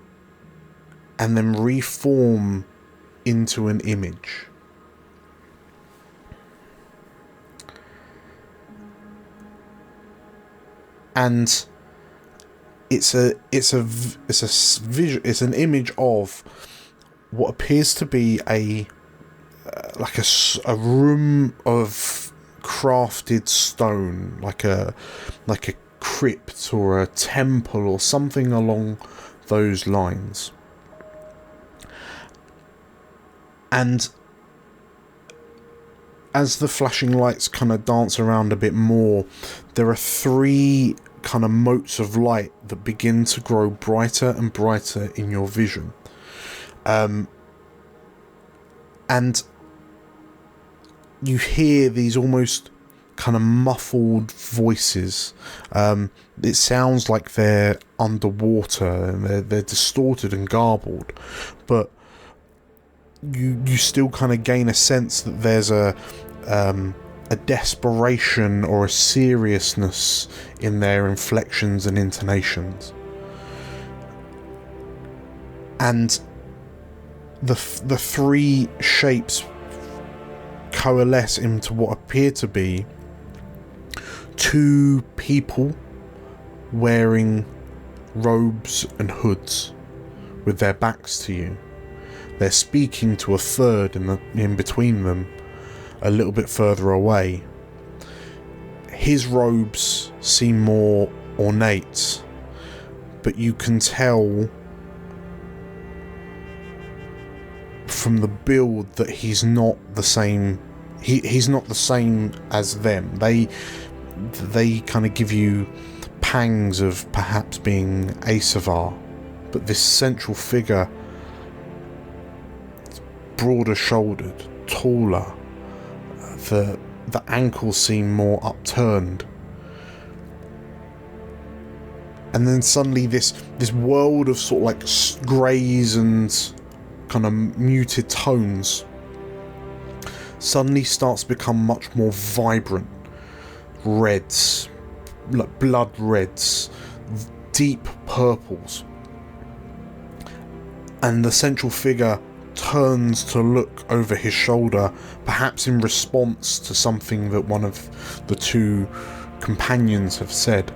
and then reform into an image. And it's an image of what appears to be a room of crafted stone, like a crypt or a temple or something along those lines. And as the flashing lights kind of dance around a bit more, there are 3 kind of motes of light that begin to grow brighter and brighter in your vision. And you hear these almost kind of muffled voices. It sounds like they're underwater and they're distorted and garbled, but you still kind of gain a sense that there's a desperation or a seriousness in their inflections and intonations. And the three shapes coalesce into what appear to be two people wearing robes and hoods with their backs to you. They're speaking to a third in between them, a little bit further away. His robes seem more ornate, but you can tell from the build that he's not the same. He's not the same as them. They kind of give you pangs of perhaps being Asavar, but this central figure, broader shouldered, taller, the ankles seem more upturned, and then suddenly this world of sort of like greys and kind of muted tones suddenly starts to become much more vibrant. Reds, like blood reds, deep purples, and the central figure turns to look over his shoulder, perhaps in response to something that one of the two companions have said.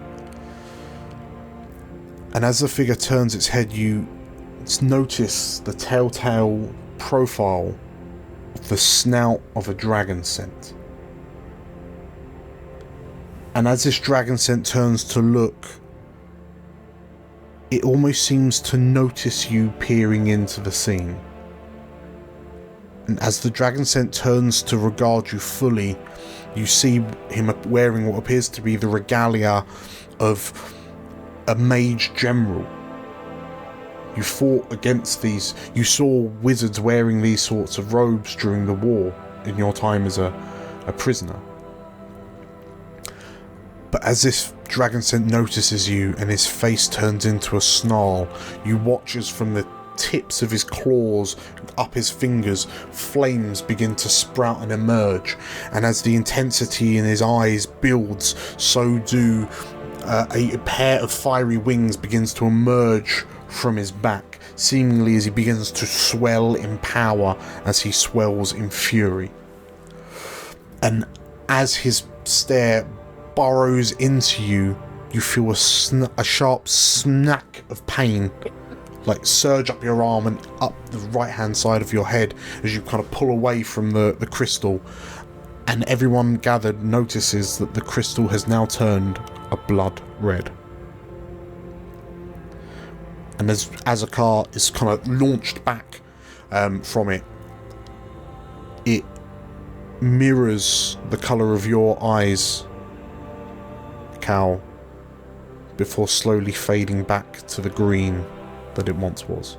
And as the figure turns its head, you notice the telltale profile of the snout of a dragon scent. And as this dragon scent turns to look, it almost seems to notice you peering into the scene. And as the dragon scent turns to regard you fully, you see him wearing what appears to be the regalia of a mage general. You fought against these, you saw wizards wearing these sorts of robes during the war in your time as a prisoner. But as this dragon scent notices you and his face turns into a snarl, you watch as from the tips of his claws up his fingers, flames begin to sprout and emerge, and as the intensity in his eyes builds, so do a pair of fiery wings begins to emerge from his back, seemingly as he begins to swell in power as he swells in fury. And as his stare burrows into you, you feel a sharp smack of pain like surge up your arm and up the right hand side of your head as you kind of pull away from the crystal, and everyone gathered notices that the crystal has now turned a blood red. And as Azakar is kind of launched back from it, it mirrors the colour of your eyes, Cal, before slowly fading back to the green that it once was.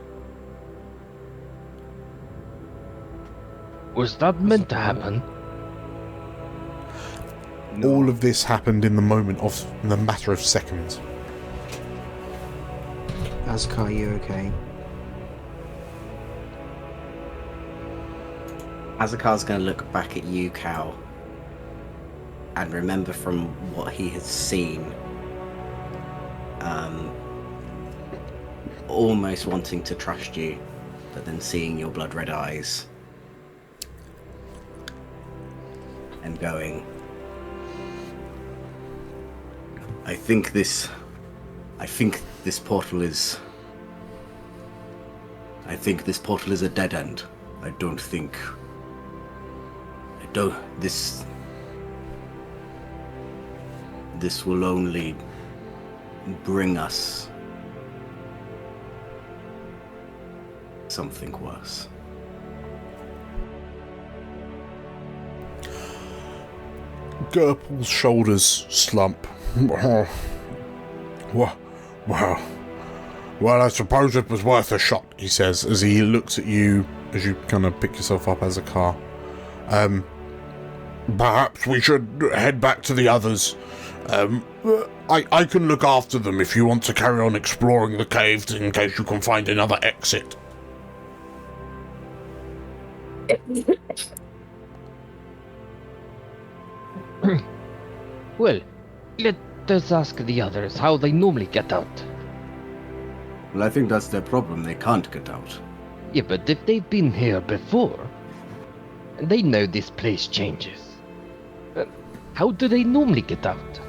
Was that meant to happen? All of this happened in the matter of seconds. Azkar, you okay? Azakar's going to look back at you, Cal, and remember from what he has seen, almost wanting to trust you, but then seeing your blood red eyes and going, I think this portal is a dead end. This will only bring us something worse. Gerpel's shoulders slump. Well, I suppose it was worth a shot, he says, as he looks at you as you kind of pick yourself up as a car. Perhaps we should head back to the others. I can look after them if you want to carry on exploring the caves in case you can find another exit. Well, let us ask the others how they normally get out. Well, I think that's their problem. They can't get out. Yeah, but if they've been here before, they know this place changes. How do they normally get out?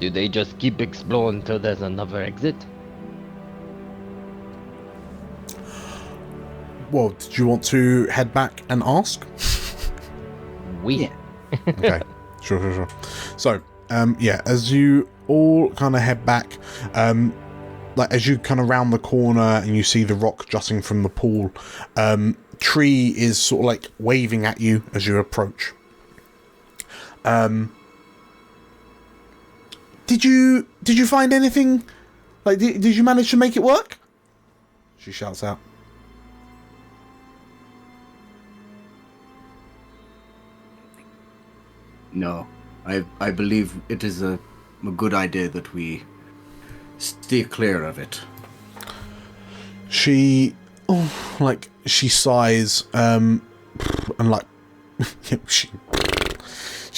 Do they just keep exploring until there's another exit? Well, did you want to head back and ask? Yeah. Okay, sure. So, as you all kind of head back, like as you kind of round the corner and you see the rock jutting from the pool, Tree is sort of like waving at you as you approach. Did you find anything? Like, did you manage to make it work? She shouts out. No, I believe it is a good idea that we stay clear of it. She sighs, and like she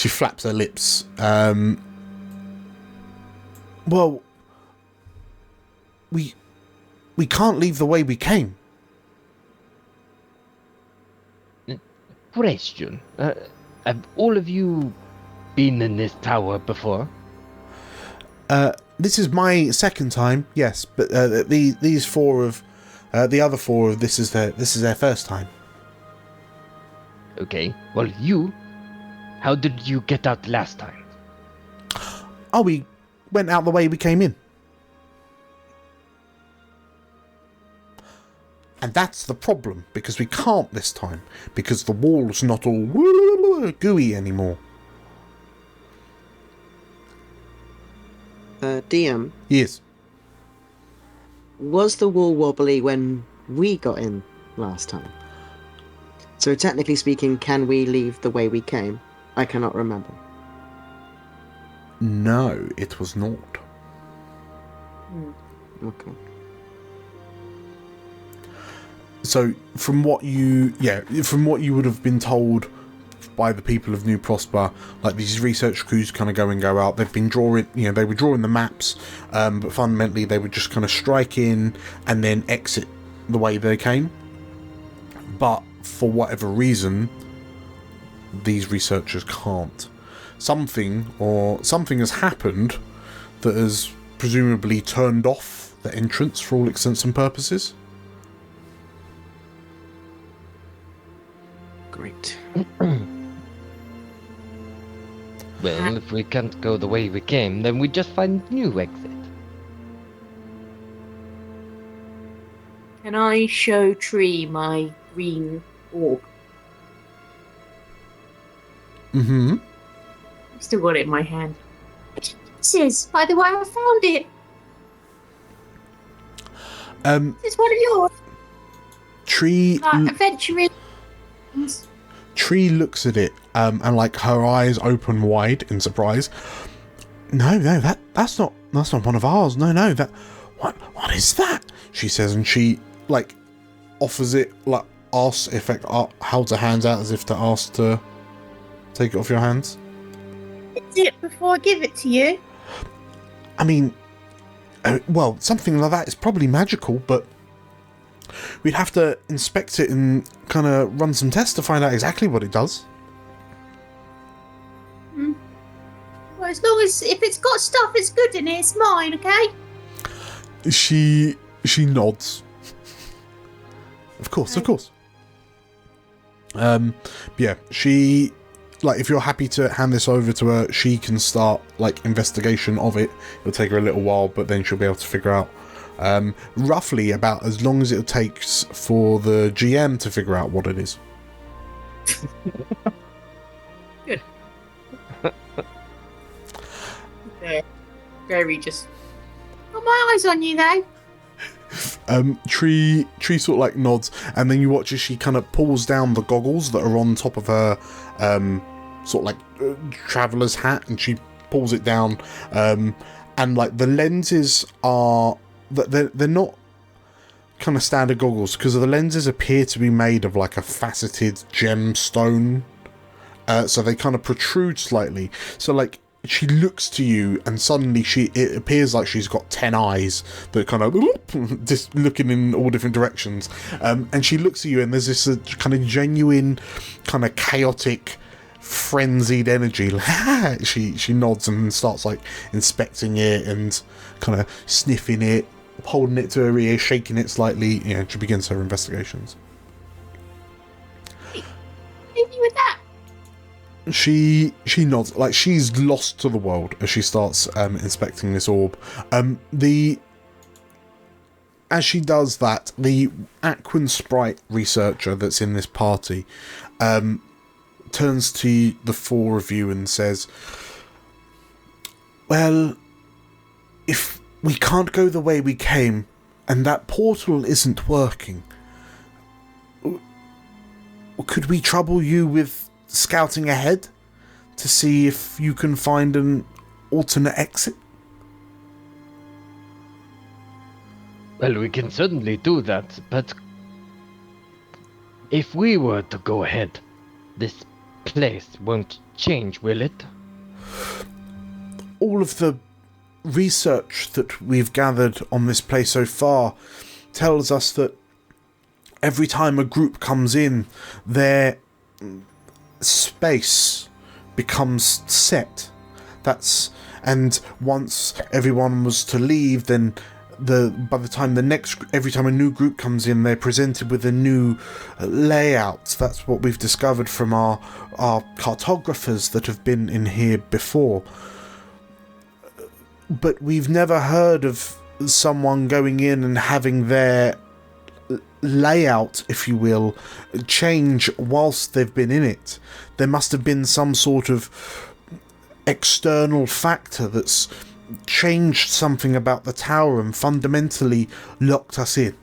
flaps her lips. Well, we can't leave the way we came. Question. Have all of you been in this tower before? This is my second time, yes, but these four of the other four of this is their first time. Okay. Well, how did you get out last time? Oh, we went out the way we came in. And that's the problem, because we can't this time, because the wall's not all gooey anymore. DM? Yes. Was the wall wobbly when we got in last time? So technically speaking, can we leave the way we came? I cannot remember. No, it was not. Okay. So from what you would have been told by the people of New Prosper, like these research crews kind of go and go out. They've been drawing, they were drawing the maps, but fundamentally they would just kind of strike in and then exit the way they came. But for whatever reason, these researchers can't. Something has happened that has presumably turned off the entrance for all intents and purposes. Great. Well, if we can't go the way we came, then we just find new exit. Can I show Tree my green orb? Mm-hmm. I've still got it in my hand. This is, by the way, I found it. It's one of yours. Tree. Adventuring. Tree looks at it, and like her eyes open wide in surprise. No, that's not one of ours. No, that what is that? She says, and she like offers it, like asks if it holds her hands out as if to ask to take it off your hands. Is it before I give it to you? I mean, well, something like that is probably magical, but we'd have to inspect it and kind of run some tests to find out exactly what it does. Well, as long as if it's got stuff it's good in it, it's mine, okay? She nods. Of course. Yeah, she, like, if you're happy to hand this over to her, she can start like investigation of it. It'll take her a little while, but then she'll be able to figure out roughly about as long as it takes for the GM to figure out what it is. Good. Gary just got my eyes on you though. Tree sort of like nods, and then you watch as she kind of pulls down the goggles that are on top of her sort of like traveler's hat, and she pulls it down, and like the lenses are they're not kind of standard goggles, because the lenses appear to be made of like a faceted gemstone, so they kind of protrude slightly. So like she looks to you, and suddenly it appears like she's got 10 eyes that kind of just looking in all different directions, and she looks at you, and there's this kind of genuine, kind of chaotic, frenzied energy. She nods and starts like inspecting it and kind of sniffing it, holding it to her ear, shaking it slightly. She begins her investigations. Leave me with that. She nods, like she's lost to the world as she starts inspecting this orb. As she does that, the Aquan Sprite researcher that's in this party turns to the four of you and says, well, if we can't go the way we came, and that portal isn't working, could we trouble you with scouting ahead to see if you can find an alternate exit? Well, we can certainly do that, but if we were to go ahead, this place won't change, will it? All of the research that we've gathered on this place so far tells us that every time a group comes in, their space becomes set. And once everyone was to leave, then by the time every time a new group comes in, they're presented with a new layout. That's what we've discovered from our cartographers that have been in here before. But we've never heard of someone going in and having their layout, if you will, change whilst they've been in it. There must have been some sort of external factor that's changed something about the tower and fundamentally locked us in.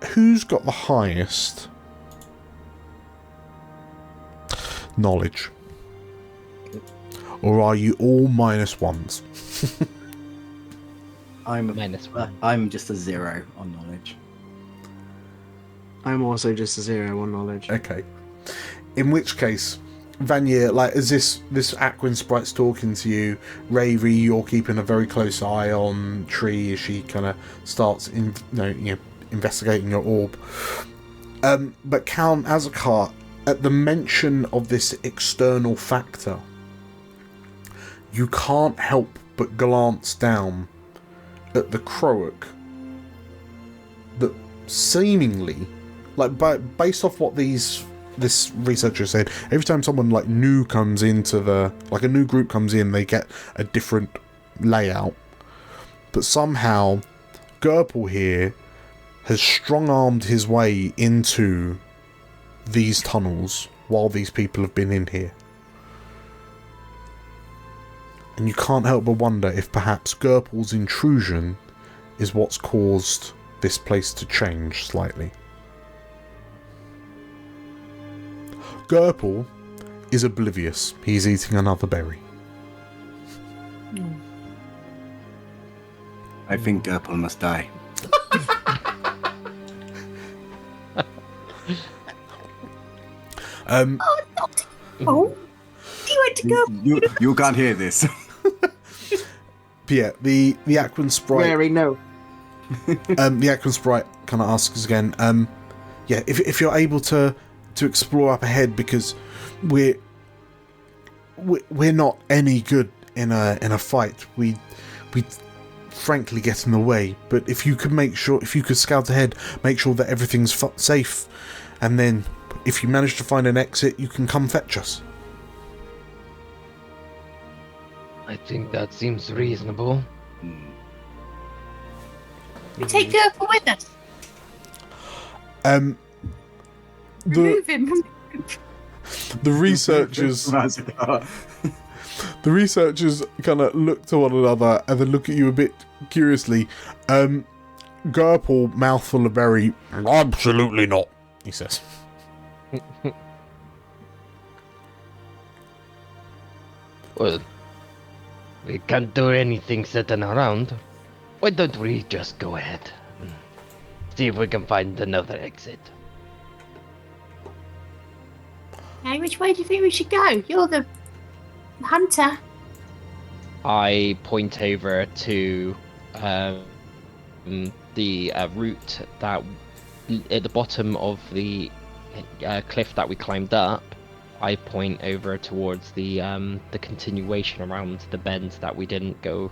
Who's got the highest knowledge? Or are you all -1s? I'm a -1. I'm just a 0 on knowledge. I'm also just a 0 on knowledge. Okay. In which case, Vanya, like, as this Aquan Sprite's talking to you, Ravy, you're keeping a very close eye on Tree as she kind of starts investigating your orb. But Count Azakar, at the mention of this external factor, you can't help but glance down at the Croak that seemingly, like, based off what this researcher said, every time someone like new comes into a new group comes in, they get a different layout. But somehow Gerpel here has strong-armed his way into these tunnels while these people have been in here. And you can't help but wonder if perhaps Gerpel's intrusion is what's caused this place to change slightly. Gerpel is oblivious. He's eating another berry. I think Gerpel must die. He went to go. You can't hear this. Yeah, the Aquan Sprite. Mary, no. The Aquan Sprite kind of asks again. Yeah, if you're able to explore up ahead, because we're not any good in a fight. We frankly get in the way. But if you could scout ahead, make sure that everything's safe, and then if you manage to find an exit, you can come fetch us. I think that seems reasonable. We take Gerpel with us. The Remove him from the group. The researchers kind of look to one another and then look at you a bit curiously. Gurple, mouthful of berry. Absolutely not, he says. Well, we can't do anything sitting around. Why don't we just go ahead and see if we can find another exit? Hey, which way do you think we should go? You're the hunter. I point over to the route that at the bottom of the cliff that we climbed up. I point over towards the continuation around the bend that we didn't go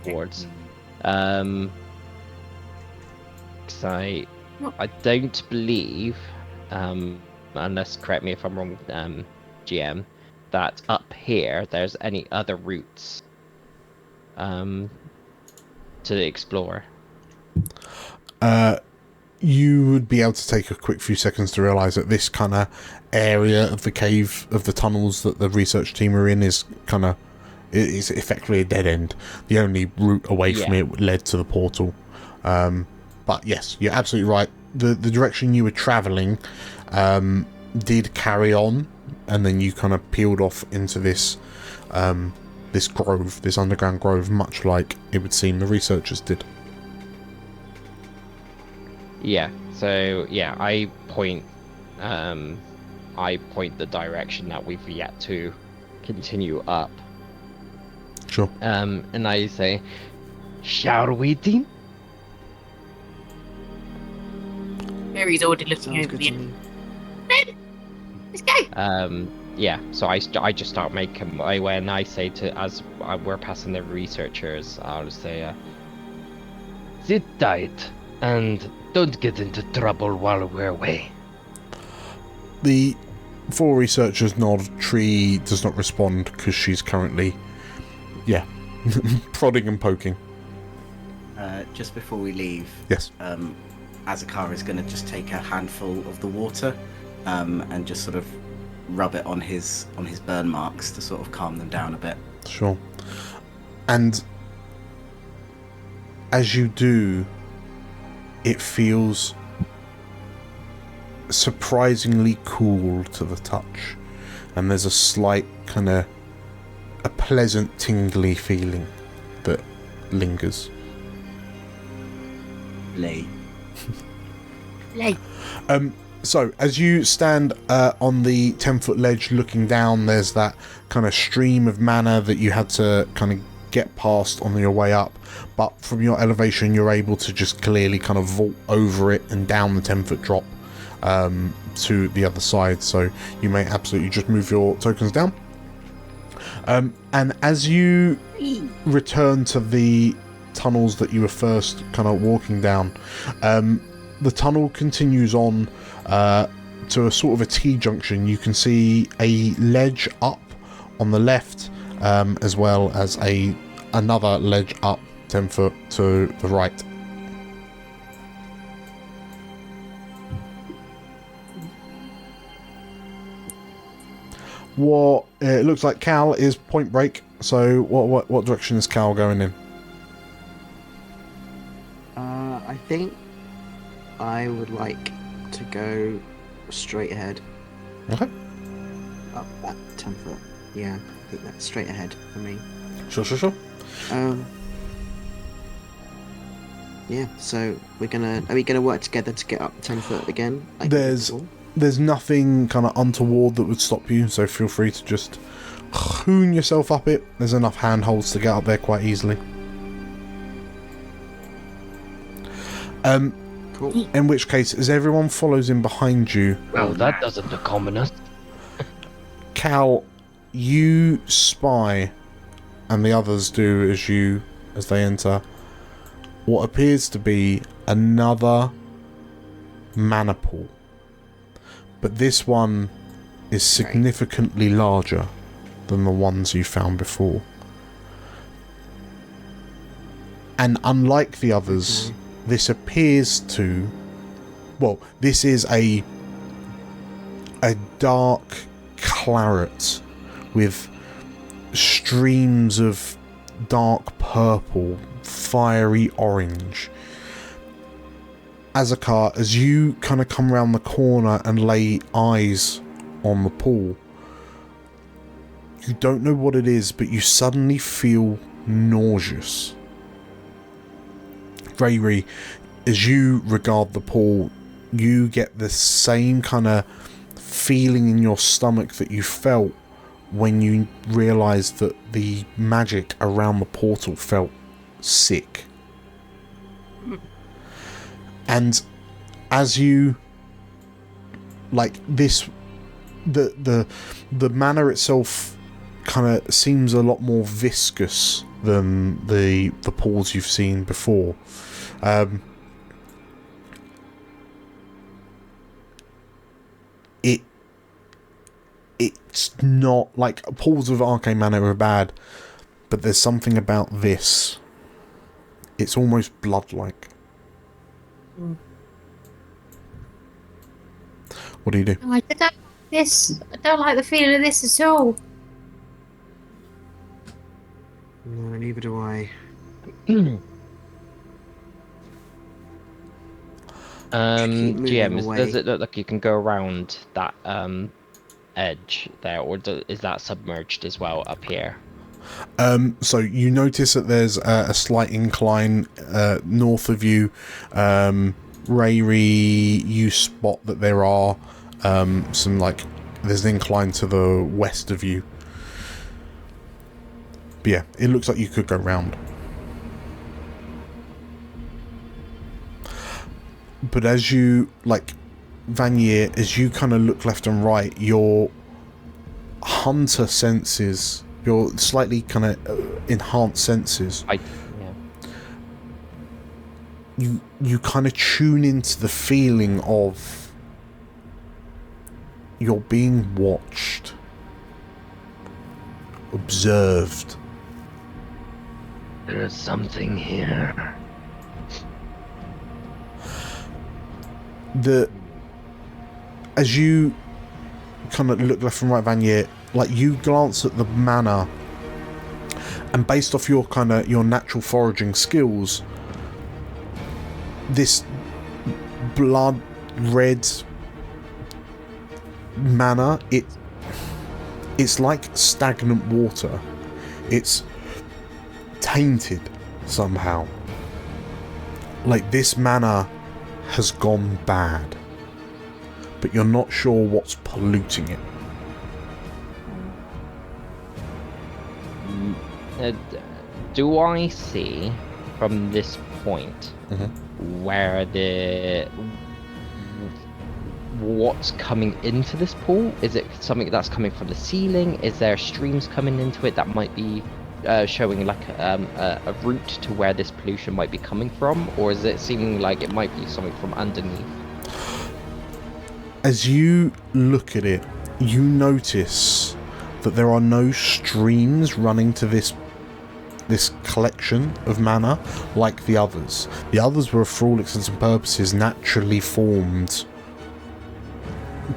towards. So I don't believe, unless correct me if I'm wrong, GM, that up here there's any other routes to explore. You would be able to take a quick few seconds to realise that this kind of area of the cave, of the tunnels that the research team are in, is effectively a dead end. The only route away from it led to the portal. But yes, you're absolutely right. The direction you were travelling did carry on, and then you kind of peeled off into this this grove, this underground grove, much like it would seem the researchers did. Yeah, so yeah, I point the direction that we've yet to continue up. Sure. And I say, shall we, team? Mary's already looking over the end. Let's go. Yeah, so I just start making my way, and I say as we're passing the researchers, I'll just say, sit tight and don't get into trouble while we're away. The 4 researchers nod. Tree does not respond because she's currently, prodding and poking. Just before we leave, yes, Azakar is going to just take a handful of the water and just sort of rub it on his burn marks to sort of calm them down a bit. Sure. And as you do, it feels surprisingly cool to the touch, and there's a slight kind of a pleasant tingly feeling that lingers. Lay. So as you stand on the 10-foot ledge looking down, there's that kind of stream of mana that you had to kind of get past on your way up, but from your elevation you're able to just clearly kind of vault over it and down the 10-foot drop to the other side, so you may absolutely just move your tokens down. And as you return to the tunnels that you were first kind of walking down, the tunnel continues on to a sort of a T-junction. You can see a ledge up on the left, as well as another ledge up 10 foot to the right. What it looks like Cal is Point Break. So what direction is Cal going in? I think I would like to go straight ahead. Okay. Up that 10 foot. Yeah, I think that's straight ahead for me. Sure. Yeah, so are we gonna work together to get up 10 foot again? Like There's nothing kind of untoward that would stop you, so feel free to just hoon yourself up it. There's enough handholds to get up there quite easily. Cool. In which case, as everyone follows in behind you... Well, that doesn't accommodate us. Cal, you spy, and the others do as they enter, what appears to be another mana pool. But this one is significantly larger than the ones you found before. And unlike the others, this appears to... Well, this is a a dark claret with streams of dark purple, fiery orange. Azakar, as you kind of come around the corner and lay eyes on the pool, you don't know what it is, but you suddenly feel nauseous. Rayri, as you regard the pool, you get the same kind of feeling in your stomach that you felt when you realised that the magic around the portal felt sick. And as you, like, this, the manor itself kind of seems a lot more viscous than the pools you've seen before. It's not like pools of Arcane Manor are bad, but there's something about this. It's almost blood-like. What do you do? I don't like this. I don't like the feeling of this at all. No, neither do I. GM, does it look like you can go around that edge there, or is that submerged as well up here? So you notice that there's a slight incline north of you. Rayri, you spot that there are some, like, there's an incline to the west of you. But yeah, it looks like you could go round. But as you, like, Vanier, as you kind of look left and right, your hunter senses, your slightly kind of enhanced senses, you kind of tune into the feeling of you're being watched, observed. There is something here. As you kind of look left and right, Vanier, like, you glance at the manor, and based off your kind of your natural foraging skills, this blood red manor, it's like stagnant water. It's tainted somehow. Like, this manor has gone bad, but you're not sure what's polluting it. Do I see from this point where what's coming into this pool? Is it something that's coming from the ceiling? Is there streams coming into it that might be showing like a route to where this pollution might be coming from, or is it seeming like it might be something from underneath? As you look at it, you notice that there are no streams running to this collection of mana like the others. The others were, for all intents and purposes, naturally formed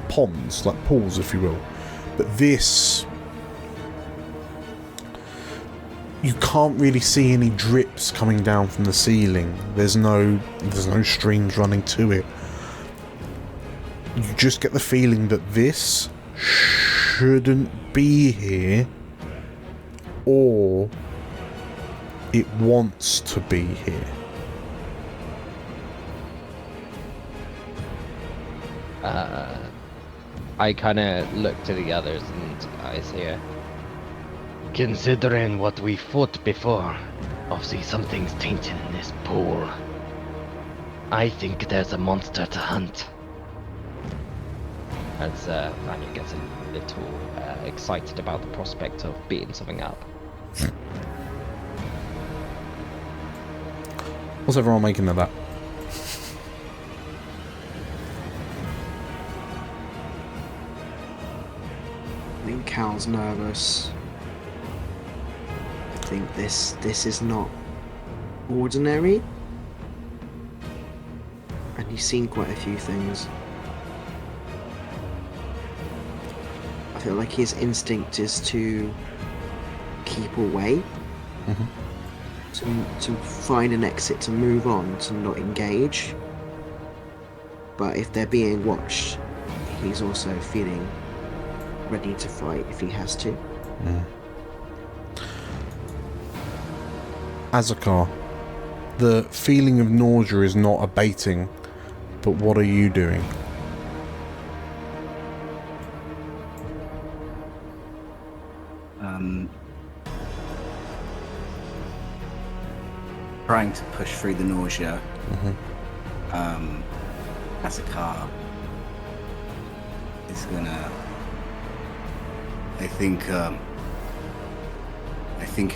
ponds, like pools, if you will. But this, you can't really see any drips coming down from the ceiling. There's no streams running to it. You just get the feeling that this shouldn't be here, or it wants to be here. I kind of look to the others and I say, considering what we fought before, obviously something's tainted in this pool. I think there's a monster to hunt. As Vanya gets a little excited about the prospect of beating something up. What's everyone making of that? I think Cal's nervous. I think this is not ordinary. And he's seen quite a few things. feel like his instinct is to keep away, to find an exit, to move on, to not engage. But if they're being watched, he's also feeling ready to fight if he has to. Azakar, the feeling of nausea is not abating, but what are you doing? Trying to push through the nausea. Azakar is gonna. I think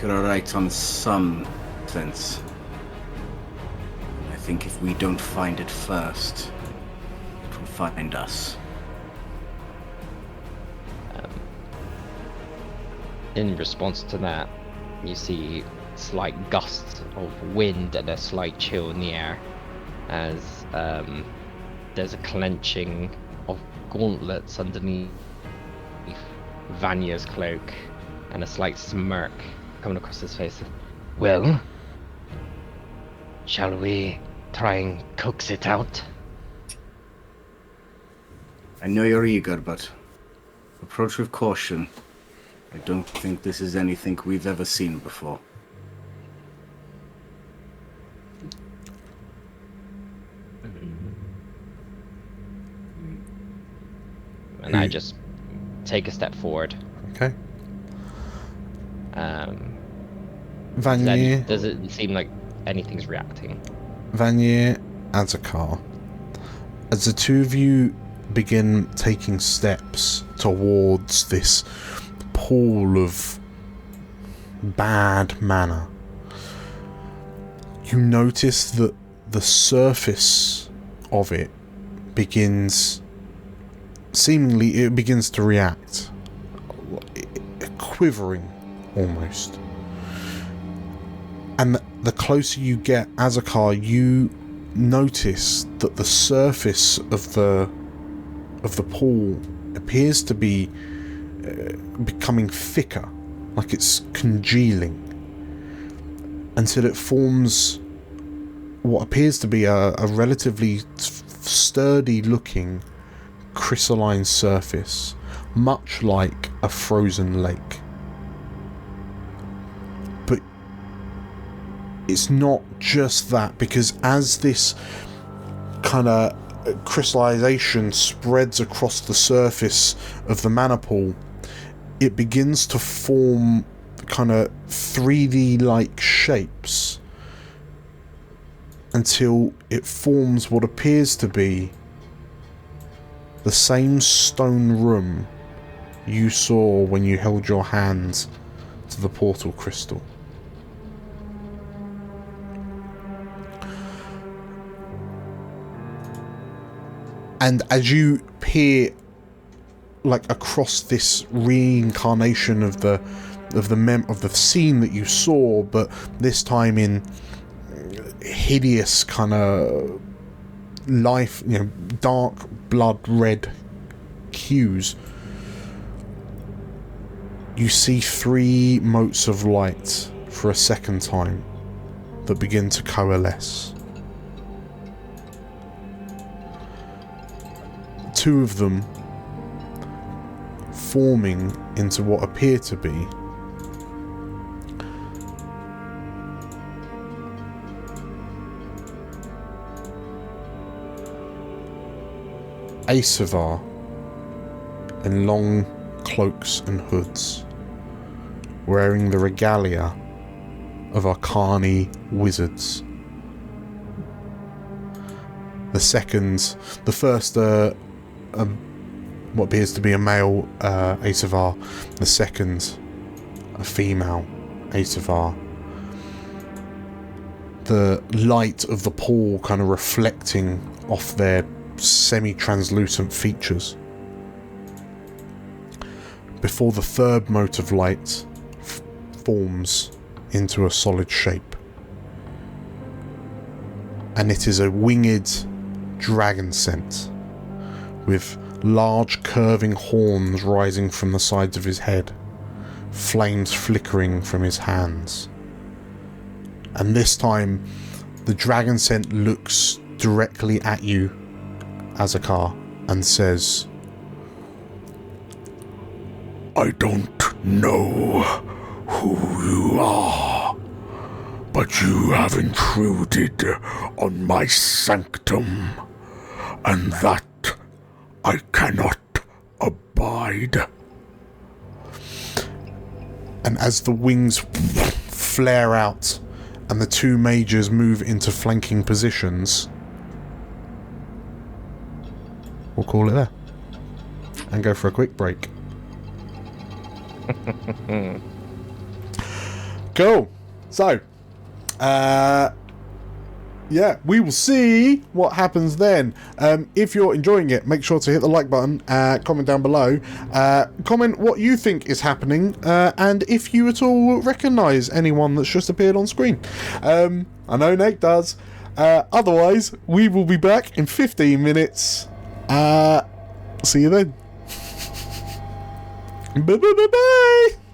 you're right on some sense. I think if we don't find it first, it will find us. In response to that, you see slight gusts of wind and a slight chill in the air as there's a clenching of gauntlets underneath Vanya's cloak and a slight smirk coming across his face. Well, shall we try and coax it out? I know you're eager, but approach with caution. I don't think this is anything we've ever seen before. And I just take a step forward. Okay. Vanier. Does it seem like anything's reacting? Vanier, Azakar. As the two of you begin taking steps towards this pool of bad mana, you notice that the surface of it begins to react, quivering almost. And the closer you get, Azakar, you notice that the surface of the pool appears to be becoming thicker, like it's congealing, until it forms what appears to be a relatively sturdy looking crystalline surface, much like a frozen lake. But it's not just that, because as this kind of crystallization spreads across the surface of the mana pool, it begins to form kind of 3D like shapes until it forms what appears to be the same stone room you saw when you held your hands to the portal crystal. And as you peer like across this reincarnation of the scene that you saw, but this time in hideous kind of life, dark blood red hues, you see 3 motes of light for a second time that begin to coalesce. 2 of them forming into what appear to be Asavar in long cloaks and hoods, wearing the regalia of Arcani wizards. The first what appears to be a male Asavar, the second a female Asavar. The light of the pool kind of reflecting off their semi-translucent features, before the third mote of light forms into a solid shape. And it is a winged dragon scent with large curving horns rising from the sides of his head, flames flickering from his hands. And this time, the dragon scent looks directly at you, Azakar, and says, I don't know who you are, but you have intruded on my sanctum, and that I cannot abide. And as the wings flare out and the two mages move into flanking positions, we'll call it there and go for a quick break. Cool. So, yeah, we will see what happens then. If you're enjoying it, make sure to hit the like button, comment down below, comment what you think is happening, and if you at all recognise anyone that's just appeared on screen. I know Nate does. Otherwise, we will be back in 15 minutes. See you then. Bye bye bye bye.